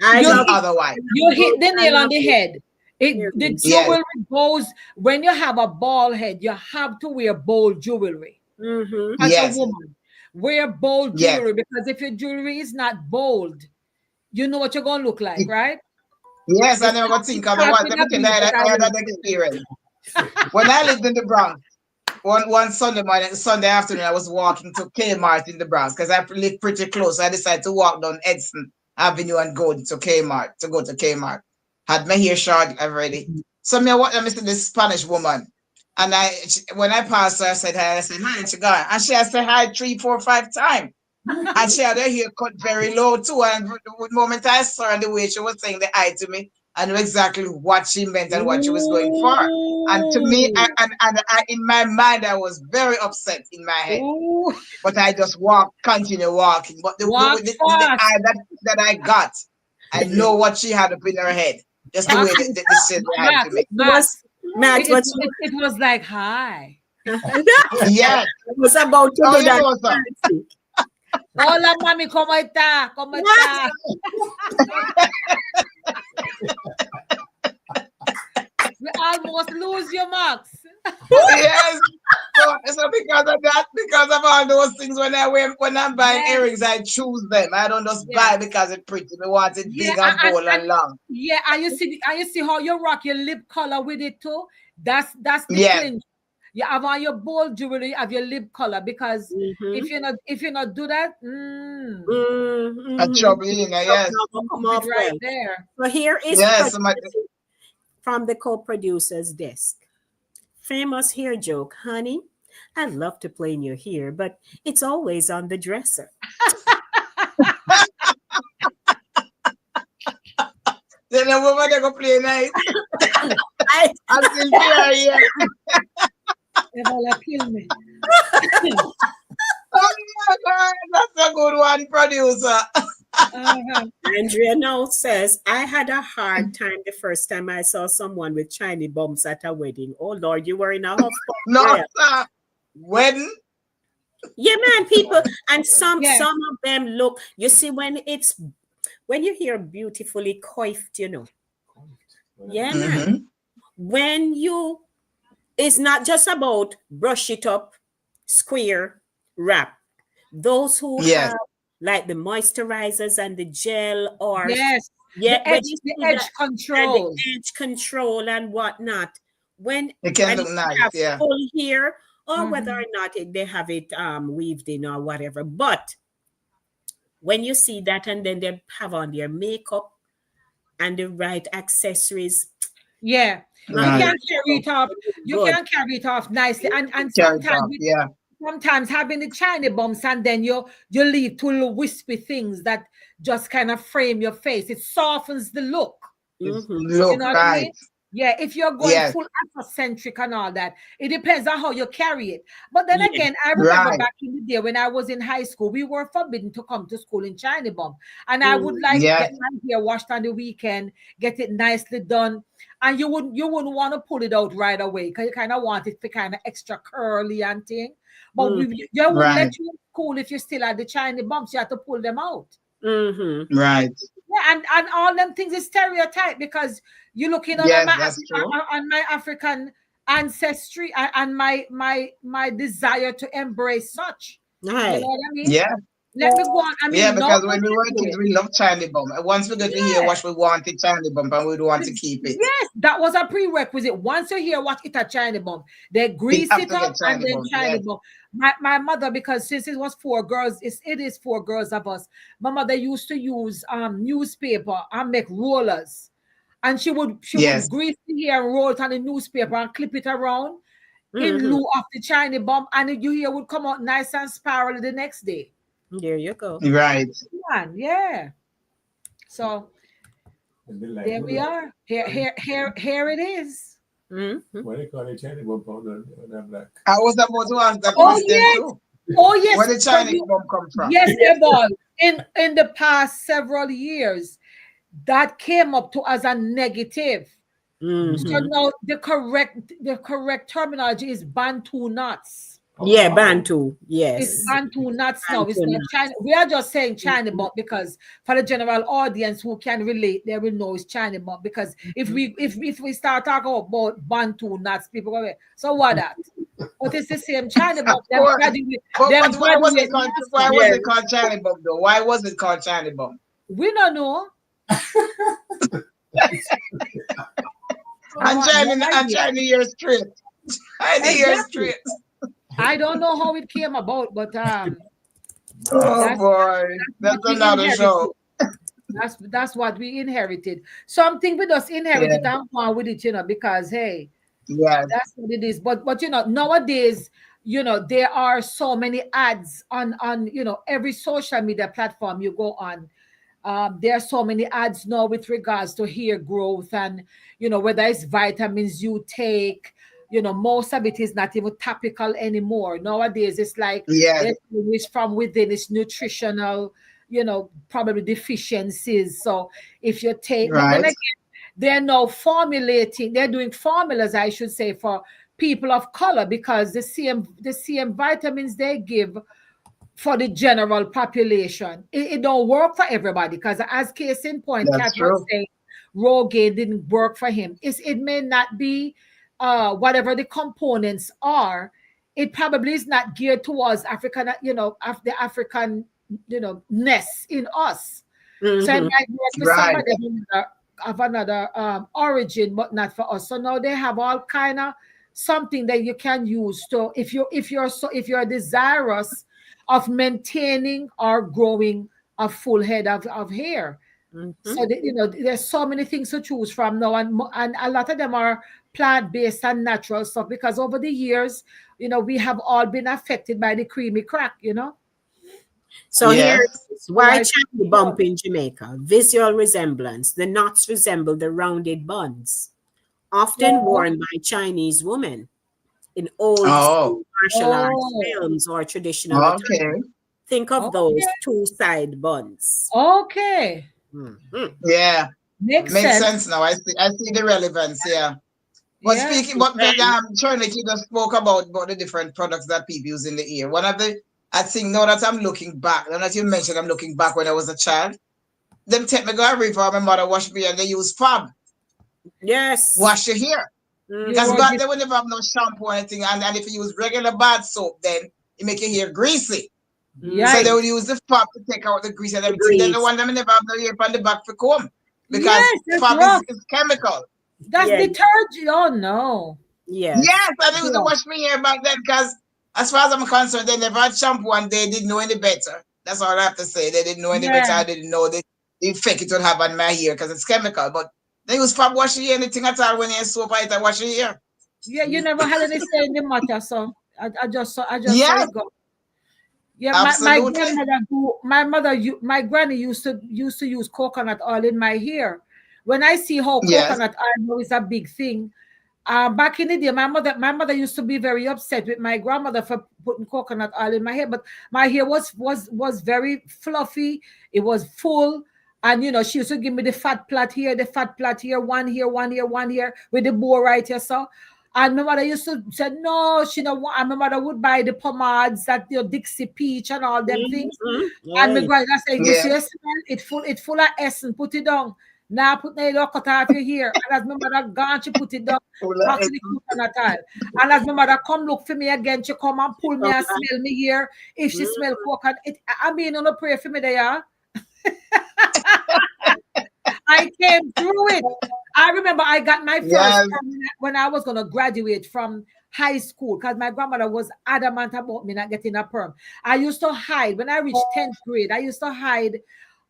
Speaker 3: I
Speaker 2: you
Speaker 3: love
Speaker 4: any
Speaker 2: hit
Speaker 4: otherwise.
Speaker 2: you hit
Speaker 3: both
Speaker 2: the nail
Speaker 3: kind
Speaker 2: on
Speaker 3: of
Speaker 2: the head. The
Speaker 3: earrings.
Speaker 4: Yes,
Speaker 2: jewelry goes when you have a bald head, you have to wear bold jewelry
Speaker 3: Mm-hmm.
Speaker 2: as a
Speaker 4: yes,
Speaker 2: woman. Wear bold
Speaker 4: yes,
Speaker 2: jewelry because if your jewelry is not bold, you know what you're gonna look like, right?
Speaker 4: yes. I never got to
Speaker 2: It
Speaker 4: think
Speaker 2: starts
Speaker 4: otherwise.
Speaker 2: with
Speaker 4: Let
Speaker 2: a
Speaker 4: me tell you,
Speaker 2: B, but I
Speaker 4: I had
Speaker 2: will
Speaker 4: an
Speaker 2: say.
Speaker 4: experience. When I lived in the Bronx, one Sunday morning, Sunday afternoon, I was walking to Kmart in the Bronx because I live pretty close. So I decided to walk down Edson Avenue and go to Kmart, to go to Kmart. Had my hair short already. So me, what I see this Spanish woman. And when I passed her, I said, hi, and she gone. And she had said hi 3, 4, 5 times. And she had her hair cut very low too. And the moment I saw her and the way she was saying the hi to me, I knew exactly what she meant and what she was going for. And to me,
Speaker 3: Ooh.
Speaker 4: in my mind, I was very upset in my head.
Speaker 2: Ooh,
Speaker 4: But I just continue walking. But
Speaker 2: walk
Speaker 4: the
Speaker 2: fast.
Speaker 4: eye that I got, I know what she had up in her head. Just the way
Speaker 2: Maxine,
Speaker 4: the shit had to
Speaker 2: Max,
Speaker 4: me.
Speaker 3: It was
Speaker 2: Max.
Speaker 3: Max, but she
Speaker 2: It was like hi.
Speaker 4: Yes.
Speaker 3: was about to
Speaker 4: Oh,
Speaker 3: do
Speaker 4: you
Speaker 3: that.
Speaker 4: know, sir.
Speaker 2: Hola, mami, ¿cómo está? ¿Cómo
Speaker 3: What?
Speaker 2: está? We almost lose you, Max.
Speaker 4: Yes. So because of all those things, when I'm buying
Speaker 2: Yes,
Speaker 4: earrings, I choose them. I don't just buy
Speaker 2: yes.
Speaker 4: because it's pretty. I want it
Speaker 2: Yeah,
Speaker 4: big and bold
Speaker 2: and
Speaker 4: and long.
Speaker 2: yeah, and you see how you rock your lip color with it too? That's the
Speaker 4: Yes.
Speaker 2: clinch. You have on your bold jewelry, you have your lip color because
Speaker 3: Mm-hmm.
Speaker 2: if you not do that,
Speaker 4: A
Speaker 3: Mm-hmm.
Speaker 4: trouble, you know, yes.
Speaker 3: Not gonna come
Speaker 2: it
Speaker 3: off
Speaker 2: right
Speaker 3: well.
Speaker 2: there.
Speaker 3: So here is
Speaker 4: Yes. So
Speaker 3: from the co-producer's desk. Famous hair joke, honey. I'd love to play in your hair, but it's always on the dresser.
Speaker 4: then the woman they go play nice.
Speaker 3: I,
Speaker 4: I'm still here, yeah.
Speaker 2: Ebola kill me.
Speaker 4: Oh my God, that's a good one, producer.
Speaker 2: Uh-huh.
Speaker 3: Andrea now says, I had a hard time the first time I saw someone with shiny bumps at a wedding. Oh Lord, you were in a huff,
Speaker 4: No,
Speaker 3: girl.
Speaker 4: sir. Wedding?
Speaker 3: Yeah, man, people, and
Speaker 2: Yeah.
Speaker 3: some of them look. You see, when you hear beautifully coiffed, yeah, man.
Speaker 4: Mm-hmm.
Speaker 3: When you, it's not just about brush it up, square, wrap. Those who
Speaker 4: Yes.
Speaker 3: have like the moisturizers and the gel, or
Speaker 2: Yes.
Speaker 3: yeah, when you
Speaker 2: The
Speaker 3: see that
Speaker 2: edge
Speaker 3: and the
Speaker 2: controls.
Speaker 3: edge control and whatnot, when
Speaker 4: It can
Speaker 3: and
Speaker 4: look
Speaker 3: if you
Speaker 4: nice,
Speaker 3: have
Speaker 4: yeah.
Speaker 3: full hair, or whether
Speaker 2: Mhm.
Speaker 3: or not they have it weaved in or whatever, but when you see that and then they have on their makeup and the right accessories,
Speaker 2: Yeah.
Speaker 3: my
Speaker 2: You
Speaker 4: Right.
Speaker 2: can
Speaker 3: God,
Speaker 2: carry it off. You
Speaker 3: good.
Speaker 2: can carry it off nicely. And
Speaker 4: Carry it off, yeah.
Speaker 2: sometimes having the shiny bumps and then you leave two little wispy things that just kind of frame your face. It softens the look.
Speaker 4: It's
Speaker 3: Mm-hmm.
Speaker 2: You
Speaker 4: look
Speaker 2: know what I
Speaker 4: right.
Speaker 2: mean? Yeah, if you're going
Speaker 4: Yes.
Speaker 2: full Afrocentric and all that, it depends on how you carry it. But then
Speaker 3: Yeah.
Speaker 2: again, I remember
Speaker 4: Right.
Speaker 2: back in the day when I was in high school, we were forbidden to come to school in China bomb. And I would
Speaker 3: Mm.
Speaker 2: like
Speaker 4: Yes.
Speaker 2: get my hair washed on the weekend, get it nicely done. And you wouldn't want to pull it out right away because you kind of want it to kind of extra curly and thing. But
Speaker 3: Mm.
Speaker 2: they wouldn't
Speaker 4: Right.
Speaker 2: let you in school if you still had the China bumps. You had to pull them out.
Speaker 3: Mm-hmm.
Speaker 4: Right.
Speaker 2: Yeah, and all them things is stereotype because you're looking on
Speaker 4: Yes,
Speaker 2: my
Speaker 4: that's true.
Speaker 2: on my African ancestry and my desire to embrace such. You know
Speaker 3: Right.
Speaker 2: what I mean?
Speaker 4: Yeah.
Speaker 2: Let me go on. I
Speaker 4: Yeah,
Speaker 2: mean, no
Speaker 4: because
Speaker 2: one
Speaker 4: when we were
Speaker 2: can do
Speaker 4: kids,
Speaker 2: it.
Speaker 4: we loved Charlie Bum. And once we got to hear
Speaker 2: Yeah.
Speaker 4: what we wanted Charlie Bum, and we'd want to keep it.
Speaker 2: Yes, that was a prerequisite. Once you hear what it a China bomb, they
Speaker 4: We
Speaker 2: grease
Speaker 4: have
Speaker 2: it
Speaker 4: to
Speaker 2: up
Speaker 4: get
Speaker 2: and
Speaker 4: Charlie
Speaker 2: then
Speaker 4: Bum.
Speaker 2: China
Speaker 4: Yes.
Speaker 2: bomb. My mother, because since it was four girls, it is four girls of us. My mother used to use newspaper and make rollers. And she would
Speaker 4: Yes.
Speaker 2: grease the hair and roll it on the newspaper and clip it around in
Speaker 3: Mm-hmm.
Speaker 2: lieu of the China bomb, and your hair would come out nice and spiral the next day.
Speaker 3: There you go.
Speaker 4: Right.
Speaker 2: Man, yeah. So
Speaker 5: And then like
Speaker 2: there we are. Here it is.
Speaker 3: Mm-hmm.
Speaker 5: what they call it, Chinese bump on that black.
Speaker 4: I was about to ask that
Speaker 2: Oh
Speaker 4: question
Speaker 2: yes,
Speaker 4: too.
Speaker 2: oh
Speaker 4: Where
Speaker 2: yes.
Speaker 4: did
Speaker 2: But
Speaker 4: Chinese Bum come from?
Speaker 2: yes, Ebon. In the past several years, that came up to as a negative. So
Speaker 3: Mm-hmm.
Speaker 2: now the correct terminology is Bantu nuts.
Speaker 3: Yeah, Bantu.
Speaker 2: It's
Speaker 3: Yes.
Speaker 2: Bantu nuts now. It's
Speaker 3: Bantu
Speaker 2: not
Speaker 3: nuts.
Speaker 2: China. We are just saying China bump because for the general audience who can relate, they will know it's China bump. Because if we start talking about Bantu nuts, people go, so what that? But it's the same China
Speaker 4: Of
Speaker 2: bump. Them
Speaker 4: course.
Speaker 2: graduate,
Speaker 4: But
Speaker 2: them
Speaker 4: why was it
Speaker 2: graduate
Speaker 4: called? Why
Speaker 2: master.
Speaker 4: was
Speaker 3: Yes.
Speaker 4: it called Charlie Bum though? Why was it called Charlie Bum?
Speaker 2: We don't know.
Speaker 4: And
Speaker 2: No
Speaker 4: I'm
Speaker 2: idea.
Speaker 4: trying to hear straight. I need to hear
Speaker 2: Exactly.
Speaker 4: straight.
Speaker 2: I don't know how it came about, but
Speaker 4: Oh
Speaker 2: that's
Speaker 4: boy,
Speaker 2: what
Speaker 4: that's
Speaker 2: we
Speaker 4: another
Speaker 2: inherited.
Speaker 4: show.
Speaker 2: That's what we inherited. Something we just
Speaker 4: Yeah.
Speaker 2: inherited and go on with it, because hey,
Speaker 4: Yes.
Speaker 2: that's what it is. But nowadays, there are so many ads on every social media platform you go on. There are so many ads now with regards to hair growth and whether it's vitamins you take. Most of it is not even topical anymore. Nowadays, it's like
Speaker 4: Yes.
Speaker 2: it's from within, it's nutritional, probably deficiencies. So if you take, but then
Speaker 4: Right.
Speaker 2: again, they're now they're doing formulas, I should say, for people of color because the same vitamins they give for the general population. It don't work for everybody because as case in point,
Speaker 4: That's
Speaker 2: Kat was
Speaker 4: true.
Speaker 2: saying Rogaine didn't work for him. It may not be whatever the components are, it probably is not geared towards African, the African, ness in us. So it
Speaker 3: Mm-hmm.
Speaker 2: might work for
Speaker 4: Right.
Speaker 2: somebody of another origin, but not for us. So now they have all kind of something that you can use to if you're desirous of maintaining or growing a full head of hair.
Speaker 3: Mm-hmm.
Speaker 2: So there's so many things to choose from now, and a lot of them are plant-based and natural stuff because over the years, we have all been affected by the creamy crack.
Speaker 3: So here it
Speaker 4: Yes.
Speaker 3: is. Why
Speaker 2: Otherwise,
Speaker 3: Charlie bump in Jamaica? Visual resemblance. The knots resemble the rounded buns, often
Speaker 2: oh,
Speaker 3: worn by Chinese women in old
Speaker 4: Oh.
Speaker 3: school martial arts
Speaker 2: oh,
Speaker 3: films or traditional attire.
Speaker 4: Okay.
Speaker 3: Think of
Speaker 2: okay,
Speaker 3: those two side buns.
Speaker 2: okay,
Speaker 3: Mhm.
Speaker 4: Yeah.
Speaker 2: makes
Speaker 4: Makes
Speaker 2: sense.
Speaker 4: sense now. I see the relevance. Yeah. But
Speaker 2: Yeah.
Speaker 4: speaking, but then
Speaker 3: And
Speaker 4: Trinity just spoke about the different products that people use in the ear. One of the I think now that I'm looking back, and as you mentioned, I'm looking back when I was a child. Them take me go a river, my mother washed me and they use fab,
Speaker 3: yes.
Speaker 4: wash your hair.
Speaker 2: You
Speaker 3: Mhm.
Speaker 4: Because
Speaker 2: were
Speaker 4: back then we never have no shampoo or anything, and if you use regular bath soap, then it make your hair greasy. So they
Speaker 2: yikes.
Speaker 4: would use the fab to take out the grease and
Speaker 3: The
Speaker 4: everything. Then the
Speaker 3: grease.
Speaker 4: one them never have no hair on the back for comb. Because
Speaker 2: Yes, that's
Speaker 4: fab
Speaker 2: rough.
Speaker 4: is chemical.
Speaker 2: That's
Speaker 3: Yeah.
Speaker 2: detergent. Oh no.
Speaker 3: Yes.
Speaker 4: Yes, and they used to
Speaker 2: Yeah.
Speaker 4: wash me hair back then because as far as I'm concerned, they never had shampoo and they didn't know any better. That's all I have to say. They didn't know any better.
Speaker 2: Yeah.
Speaker 4: I didn't know the effect it would have on my hair because it's chemical. But they use fab wash your hair, anything at all when you soap it and wash your hair.
Speaker 2: Yeah, you never had any say in the matter, so I just saw
Speaker 4: Yes,
Speaker 2: it go. Yeah, my
Speaker 4: absolutely.
Speaker 2: grandmother my granny used to use coconut oil in my hair when I see how
Speaker 4: Yes.
Speaker 2: coconut oil now is a big thing, back in the day, my mother used to be very upset with my grandmother for putting coconut oil in my hair. But my hair was very fluffy. It was full, and she used to give me the fat plait here, one here, one here, one here, with the bow right here. So, and my mother used to say no, she don't want. And my mother would buy the pomades that Dixie Peach and all them things.
Speaker 3: Mhm.
Speaker 2: And my
Speaker 3: Right.
Speaker 2: grandma say, "You see,
Speaker 4: Yes.
Speaker 2: a smell? It full of essence. Put it down." Now put the cut off your hair. And as my mother gone, she put it down
Speaker 4: Full of
Speaker 2: back to the coconut oil. And as my mother come look for me again, she come and pull me
Speaker 3: Come
Speaker 2: and
Speaker 3: back.
Speaker 2: smell me here. If she
Speaker 3: Mm.
Speaker 2: smell coconut, I mean, on pray for me there. I came through it. I remember I got my first
Speaker 4: Yes.
Speaker 2: permanent when I was gonna graduate from high school because my grandmother was adamant about me not getting a perm. I used to hide when I reached 10th grade. I used to hide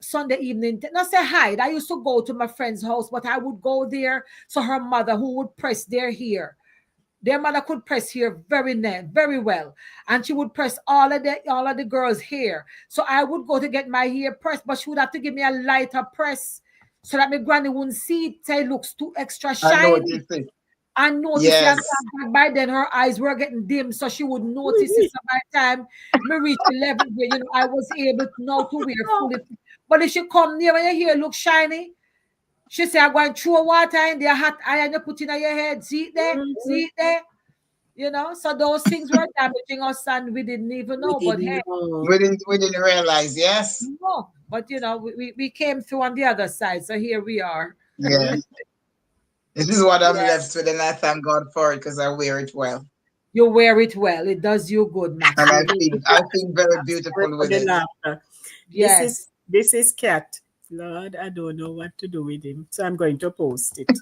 Speaker 2: Sunday evening. Not say hide. I used to go to my friend's house, but I would go there. So her mother, who would press their hair, their mother could press hair very well, and she would press all of the girls' hair. So I would go to get my hair pressed, but she would have to give me a lighter press so that my granny wouldn't see it. Say it looks too extra
Speaker 4: I
Speaker 2: shiny.
Speaker 4: noticed it.
Speaker 2: And notice it, and
Speaker 4: Yes.
Speaker 2: by then her eyes were getting dim, so she would notice it. So by the time me reach 11th grade, I was able to now to wear fully. But if she come near and your hair look shiny, she say, I'm going to throw water in there, hot iron you put in your head. See it there?
Speaker 3: Mhm.
Speaker 2: See it there? So those things were damaging us and we didn't even
Speaker 3: We
Speaker 2: know. But
Speaker 3: didn't
Speaker 2: hey,
Speaker 3: know.
Speaker 4: We didn't realize. Yes.
Speaker 2: no. But we came through on the other side. So here we are.
Speaker 3: Mhm.
Speaker 4: Yes. This is what I'm
Speaker 2: Yeah.
Speaker 4: left with, and I thank God for it because I wear it well,
Speaker 2: You wear it well. It does you good,
Speaker 4: and
Speaker 2: Maxine.
Speaker 4: I feel very
Speaker 3: Sorry
Speaker 4: beautiful
Speaker 3: for
Speaker 4: with
Speaker 3: the
Speaker 4: it.
Speaker 3: laughter. This
Speaker 2: Yes.
Speaker 3: is this is Cat. Lord, I don't know what to do with him, so I'm going to post it.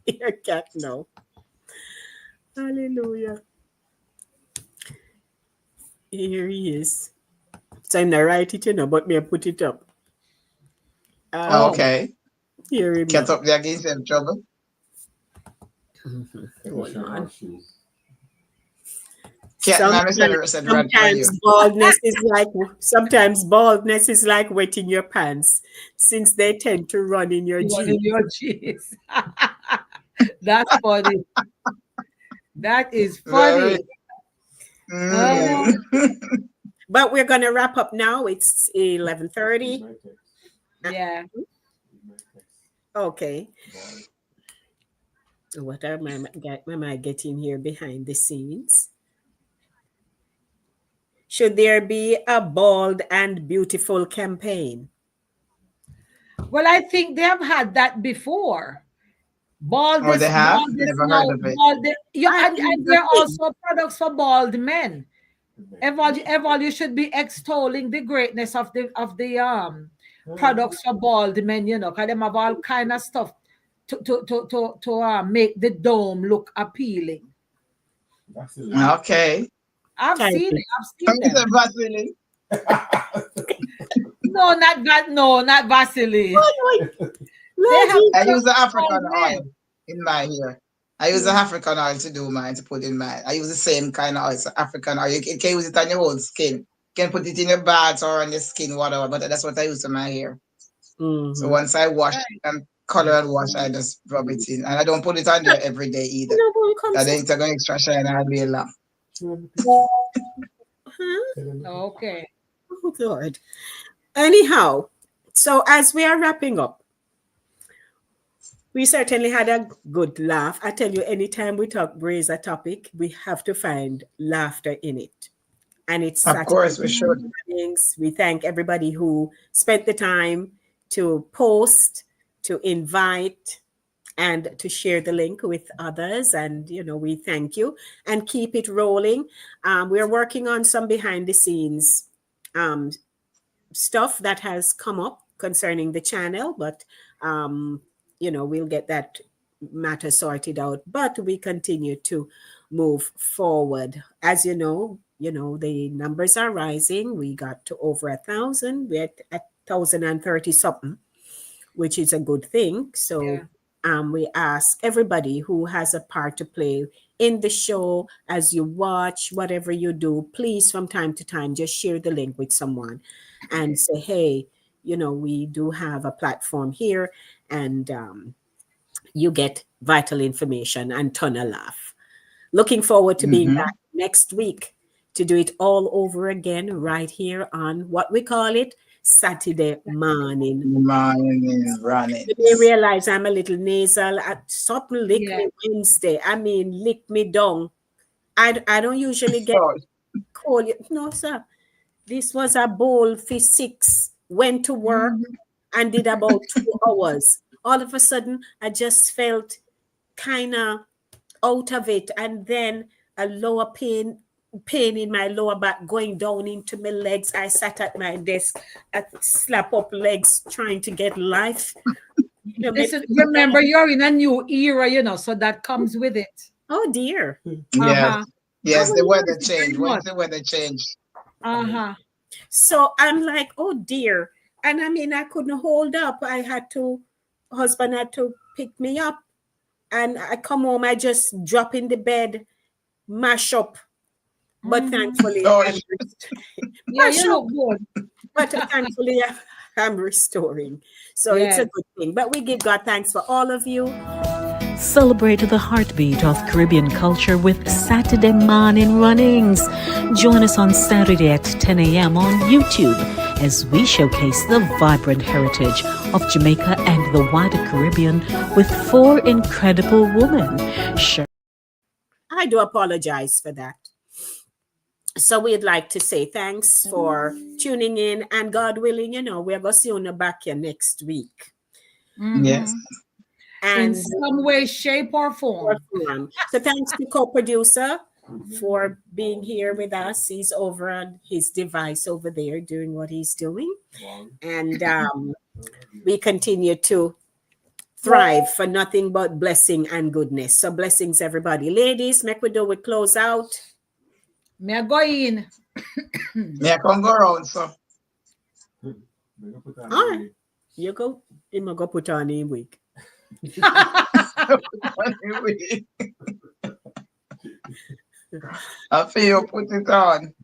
Speaker 3: Here, Cat now. Hallelujah. Here he is. So I'm not write it, but me I put it up.
Speaker 2: Oh,
Speaker 3: Um,
Speaker 4: Okay.
Speaker 3: Hear him
Speaker 4: Get
Speaker 3: now.
Speaker 4: up there against them trouble.
Speaker 5: Take a
Speaker 3: Hold
Speaker 5: shirt
Speaker 3: on.
Speaker 5: off shoes.
Speaker 4: Cat now
Speaker 3: Sometimes,
Speaker 4: said right for
Speaker 3: sometimes
Speaker 4: you.
Speaker 3: baldness is like wetting your pants, since they tend to run in your
Speaker 2: you want in
Speaker 3: jeans.
Speaker 2: your cheese. That's funny. That is
Speaker 4: Very.
Speaker 2: funny.
Speaker 3: Yeah.
Speaker 2: Oh,
Speaker 4: Mm.
Speaker 3: But we're gonna wrap up now. It's
Speaker 5: Read
Speaker 3: 11:30.
Speaker 5: my text.
Speaker 2: yeah.
Speaker 5: Read my text.
Speaker 3: Okay.
Speaker 5: Boy.
Speaker 3: What am I getting here behind the scenes? Should there be a bold and beautiful campaign?
Speaker 2: Well, I think they have had that before.
Speaker 4: Oh, they have?
Speaker 2: Baldness
Speaker 4: Never heard
Speaker 2: now,
Speaker 4: of it.
Speaker 2: bald. Yeah,
Speaker 3: I
Speaker 2: and there are
Speaker 3: think
Speaker 2: also products for bald men.
Speaker 5: Good night.
Speaker 2: Evol, you should be extolling the greatness of the
Speaker 5: Ah,
Speaker 2: products for bald men, because them have all kind of stuff to make the dome look appealing.
Speaker 5: Vaseline.
Speaker 4: Okay.
Speaker 2: I've
Speaker 3: type
Speaker 2: seen it.
Speaker 3: it.
Speaker 2: I've seen
Speaker 4: It's
Speaker 2: them.
Speaker 4: a Vaseline.
Speaker 2: No, not that. No, not Vaseline.
Speaker 3: Oh,
Speaker 2: They
Speaker 3: Lord
Speaker 2: have
Speaker 4: I
Speaker 3: Jesus.
Speaker 4: use
Speaker 2: products
Speaker 4: the
Speaker 2: for bald
Speaker 4: African oil
Speaker 2: men.
Speaker 4: in my hair. I use the African oil to do mine, to put in mine. I use the same kind of oil, it's African oil. You can use it on your whole skin. You can put it in your bath or on your skin, whatever, but that's what I use to my hair. So
Speaker 3: Mm-hmm.
Speaker 4: once I wash
Speaker 2: Right.
Speaker 4: and color and wash, I just rub it in. And I don't put it on there every day either.
Speaker 3: No one comes
Speaker 4: That
Speaker 3: to
Speaker 4: ain't going extra shine all day long.
Speaker 5: Show them the picture.
Speaker 3: huh?
Speaker 5: Tell them the picture.
Speaker 2: Okay.
Speaker 3: Oh Lord. Anyhow, so as we are wrapping up, we certainly had a good laugh. I tell you, anytime we raise a topic, we have to find laughter in it. And it's
Speaker 4: Of
Speaker 3: Saturday
Speaker 4: course, we should.
Speaker 3: mornings. We thank everybody who spent the time to post, to invite, and to share the link with others. And, we thank you and keep it rolling. We're working on some behind the scenes um, stuff that has come up concerning the channel, but we'll get that matter sorted out. But we continue to move forward. As the numbers are rising. We got to over 1,000. We're at 1,030 something, which is a good thing. So
Speaker 2: Yeah.
Speaker 3: we ask everybody who has a part to play in the show, as you watch, whatever you do, please from time to time just share the link with someone and say, hey, we do have a platform here, and you get vital information and ton of laugh. Looking forward to being back next week to do it all over again right here on what we call it Saturday morning.
Speaker 4: Morning running.
Speaker 3: You may realize I'm a little nasal. Something lick
Speaker 2: Yeah.
Speaker 3: me Wednesday. I mean, lick me down. I don't usually get cold. No, sir. This was a bowl for 6. Went to work and did about 2 hours. All of a sudden, I just felt kind of out of it, and then a lower pain in my lower back going down into my legs. I sat at my desk, I slap up legs trying to get life. You know,
Speaker 2: Listen, remember, you're in a new era, so that comes with it.
Speaker 3: oh dear.
Speaker 4: Yeah.
Speaker 2: Uh-huh.
Speaker 4: Yes, the weather changed.
Speaker 2: Very
Speaker 4: When
Speaker 2: much.
Speaker 4: the weather changed.
Speaker 2: Uh-huh.
Speaker 3: So I'm like, oh dear. And I mean, I couldn't hold up. Husband had to pick me up. And I come home, I just drop in the bed, mash up. But thankfully,
Speaker 4: Oh,
Speaker 2: Yeah,
Speaker 3: mash
Speaker 2: you
Speaker 3: up.
Speaker 2: look good.
Speaker 3: But thankfully, I'm restoring. So it's a
Speaker 2: Yes.
Speaker 3: good thing. But we give God thanks for all of you.
Speaker 1: Celebrate the heartbeat of Caribbean culture with Saturday morning runnings. Join us on Saturday at 10 a.m. on YouTube as we showcase the vibrant heritage of Jamaica and the wider Caribbean with 4 incredible women.
Speaker 3: I do apologize for that. So we'd like to say thanks for tuning in, and God willing, we're going to see you back here next week.
Speaker 4: yes.
Speaker 2: In
Speaker 3: And
Speaker 2: some way, shape, or form.
Speaker 3: so thanks to co-producer for being here with us. He's over on his device over there doing what he's doing. And we continue to thrive for nothing but blessing and goodness. So blessings, everybody. Ladies, make we do we close out.
Speaker 2: May I go in?
Speaker 4: Yeah, can go around, so.
Speaker 3: All right. You go. You might go put on a wig.
Speaker 4: I feel you put it on.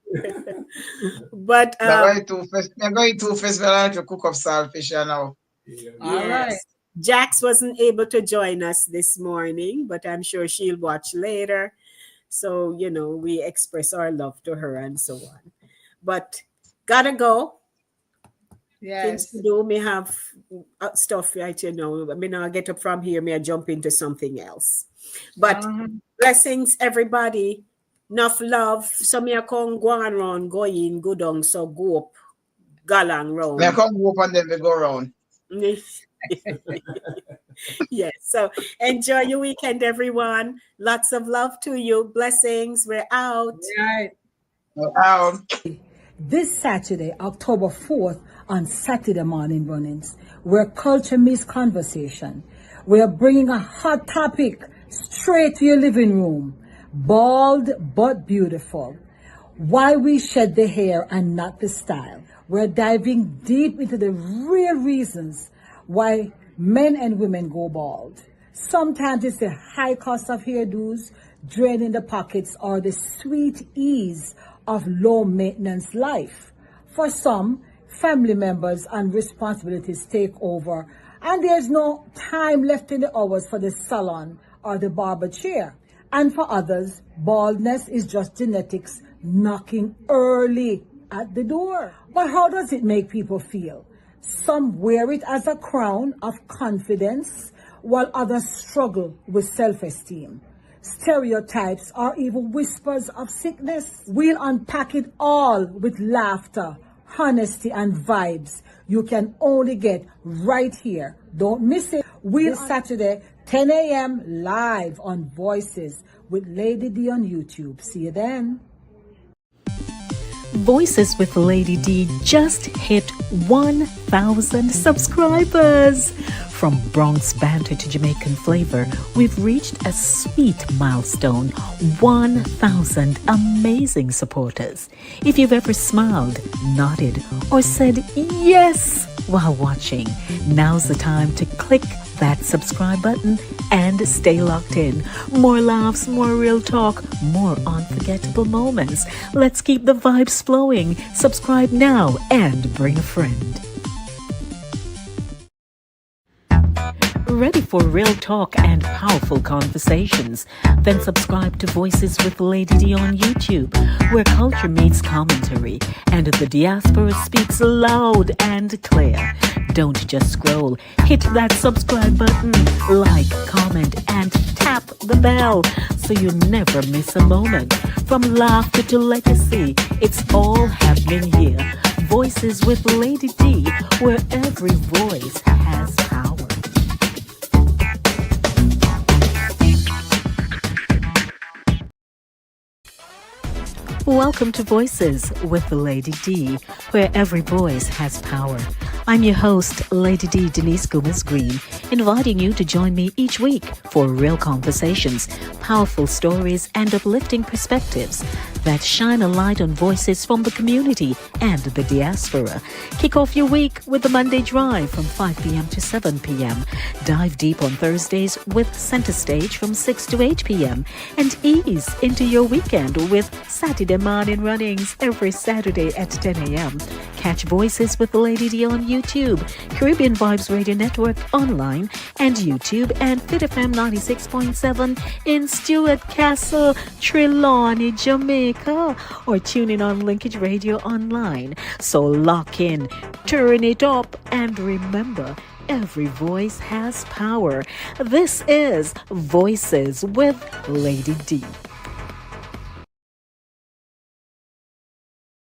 Speaker 3: But
Speaker 4: I'm going to festival to cook up saltfish now.
Speaker 2: All right.
Speaker 3: yes, Jax wasn't able to join us this morning, but I'm sure she'll watch later. So, we express our love to her and so on. But gotta go. Things
Speaker 2: Yes.
Speaker 3: to do. Me have stuff, right? I mean, I'll get up from here. May I jump into something else? But blessings, everybody. Enough love. So me I come go around, go in, go down. So go up, galang round.
Speaker 4: May I come go up and then we go around.
Speaker 3: Yes. So enjoy your weekend, everyone. Lots of love to you. Blessings. We're out.
Speaker 2: Right. This Saturday, October 4th, on Saturday morning runnings, where culture meets conversation. We are bringing a hot topic straight to your living room. Bald but beautiful. Why we shed the hair and not the style. We're diving deep into the real reasons why men and women go bald. Sometimes it's the high cost of hairdos, draining the pockets, or the sweet ease of low maintenance life. For some, family members and responsibilities take over, and there's no time left in the hours for the salon or the barber chair. And for others, baldness is just genetics knocking early at the door. But how does it make people feel? Some wear it as a crown of confidence, while others struggle with self-esteem. Stereotypes or even whispers of sickness. We'll unpack it all with laughter, honesty, and vibes you can only get right here. Don't miss it. We'll Saturday, 10 a.m. live on Voices with Lady D on YouTube. See you then.
Speaker 1: Voices with Lady D just hit 1,000 subscribers. From Bronx banter to Jamaican flavor, we've reached a sweet milestone, 1,000 amazing supporters. If you've ever smiled, nodded, or said yes while watching, now's the time to click that subscribe button and stay locked in. More laughs, more real talk, more unforgettable moments. Let's keep the vibes flowing. Subscribe now and bring a friend. ready for real talk and powerful conversations? Then subscribe to Voices with Lady D on YouTube, where culture meets commentary and the diaspora speaks loud and clear. Don't just scroll. Hit that subscribe button, like, comment, and tap the bell so you never miss a moment. From laughter to legacy, it's all happening here. Voices with Lady D, where every voice has power. Welcome to Voices with Lady D, where every voice has power. I'm your host, Lady D Denise Gomez Green, inviting you to join me each week for real conversations, powerful stories, and uplifting perspectives that shine a light on voices from the community and the diaspora. Kick off your week with the Monday Drive from 5 p.m. to 7 p.m. Dive deep on Thursdays with Center Stage from 6 to 8 p.m. And ease into your weekend with Saturday Morning Runnings every Saturday at 10 a.m. Catch Voices with Lady D on YouTube, Caribbean Vibes Radio Network online, and YouTube, and Fit FM 96.7 in Stuart Castle, Trelawney, Jamaica, or tune in on Linkage Radio online. So lock in, turn it up, and remember, every voice has power. This is Voices with Lady D.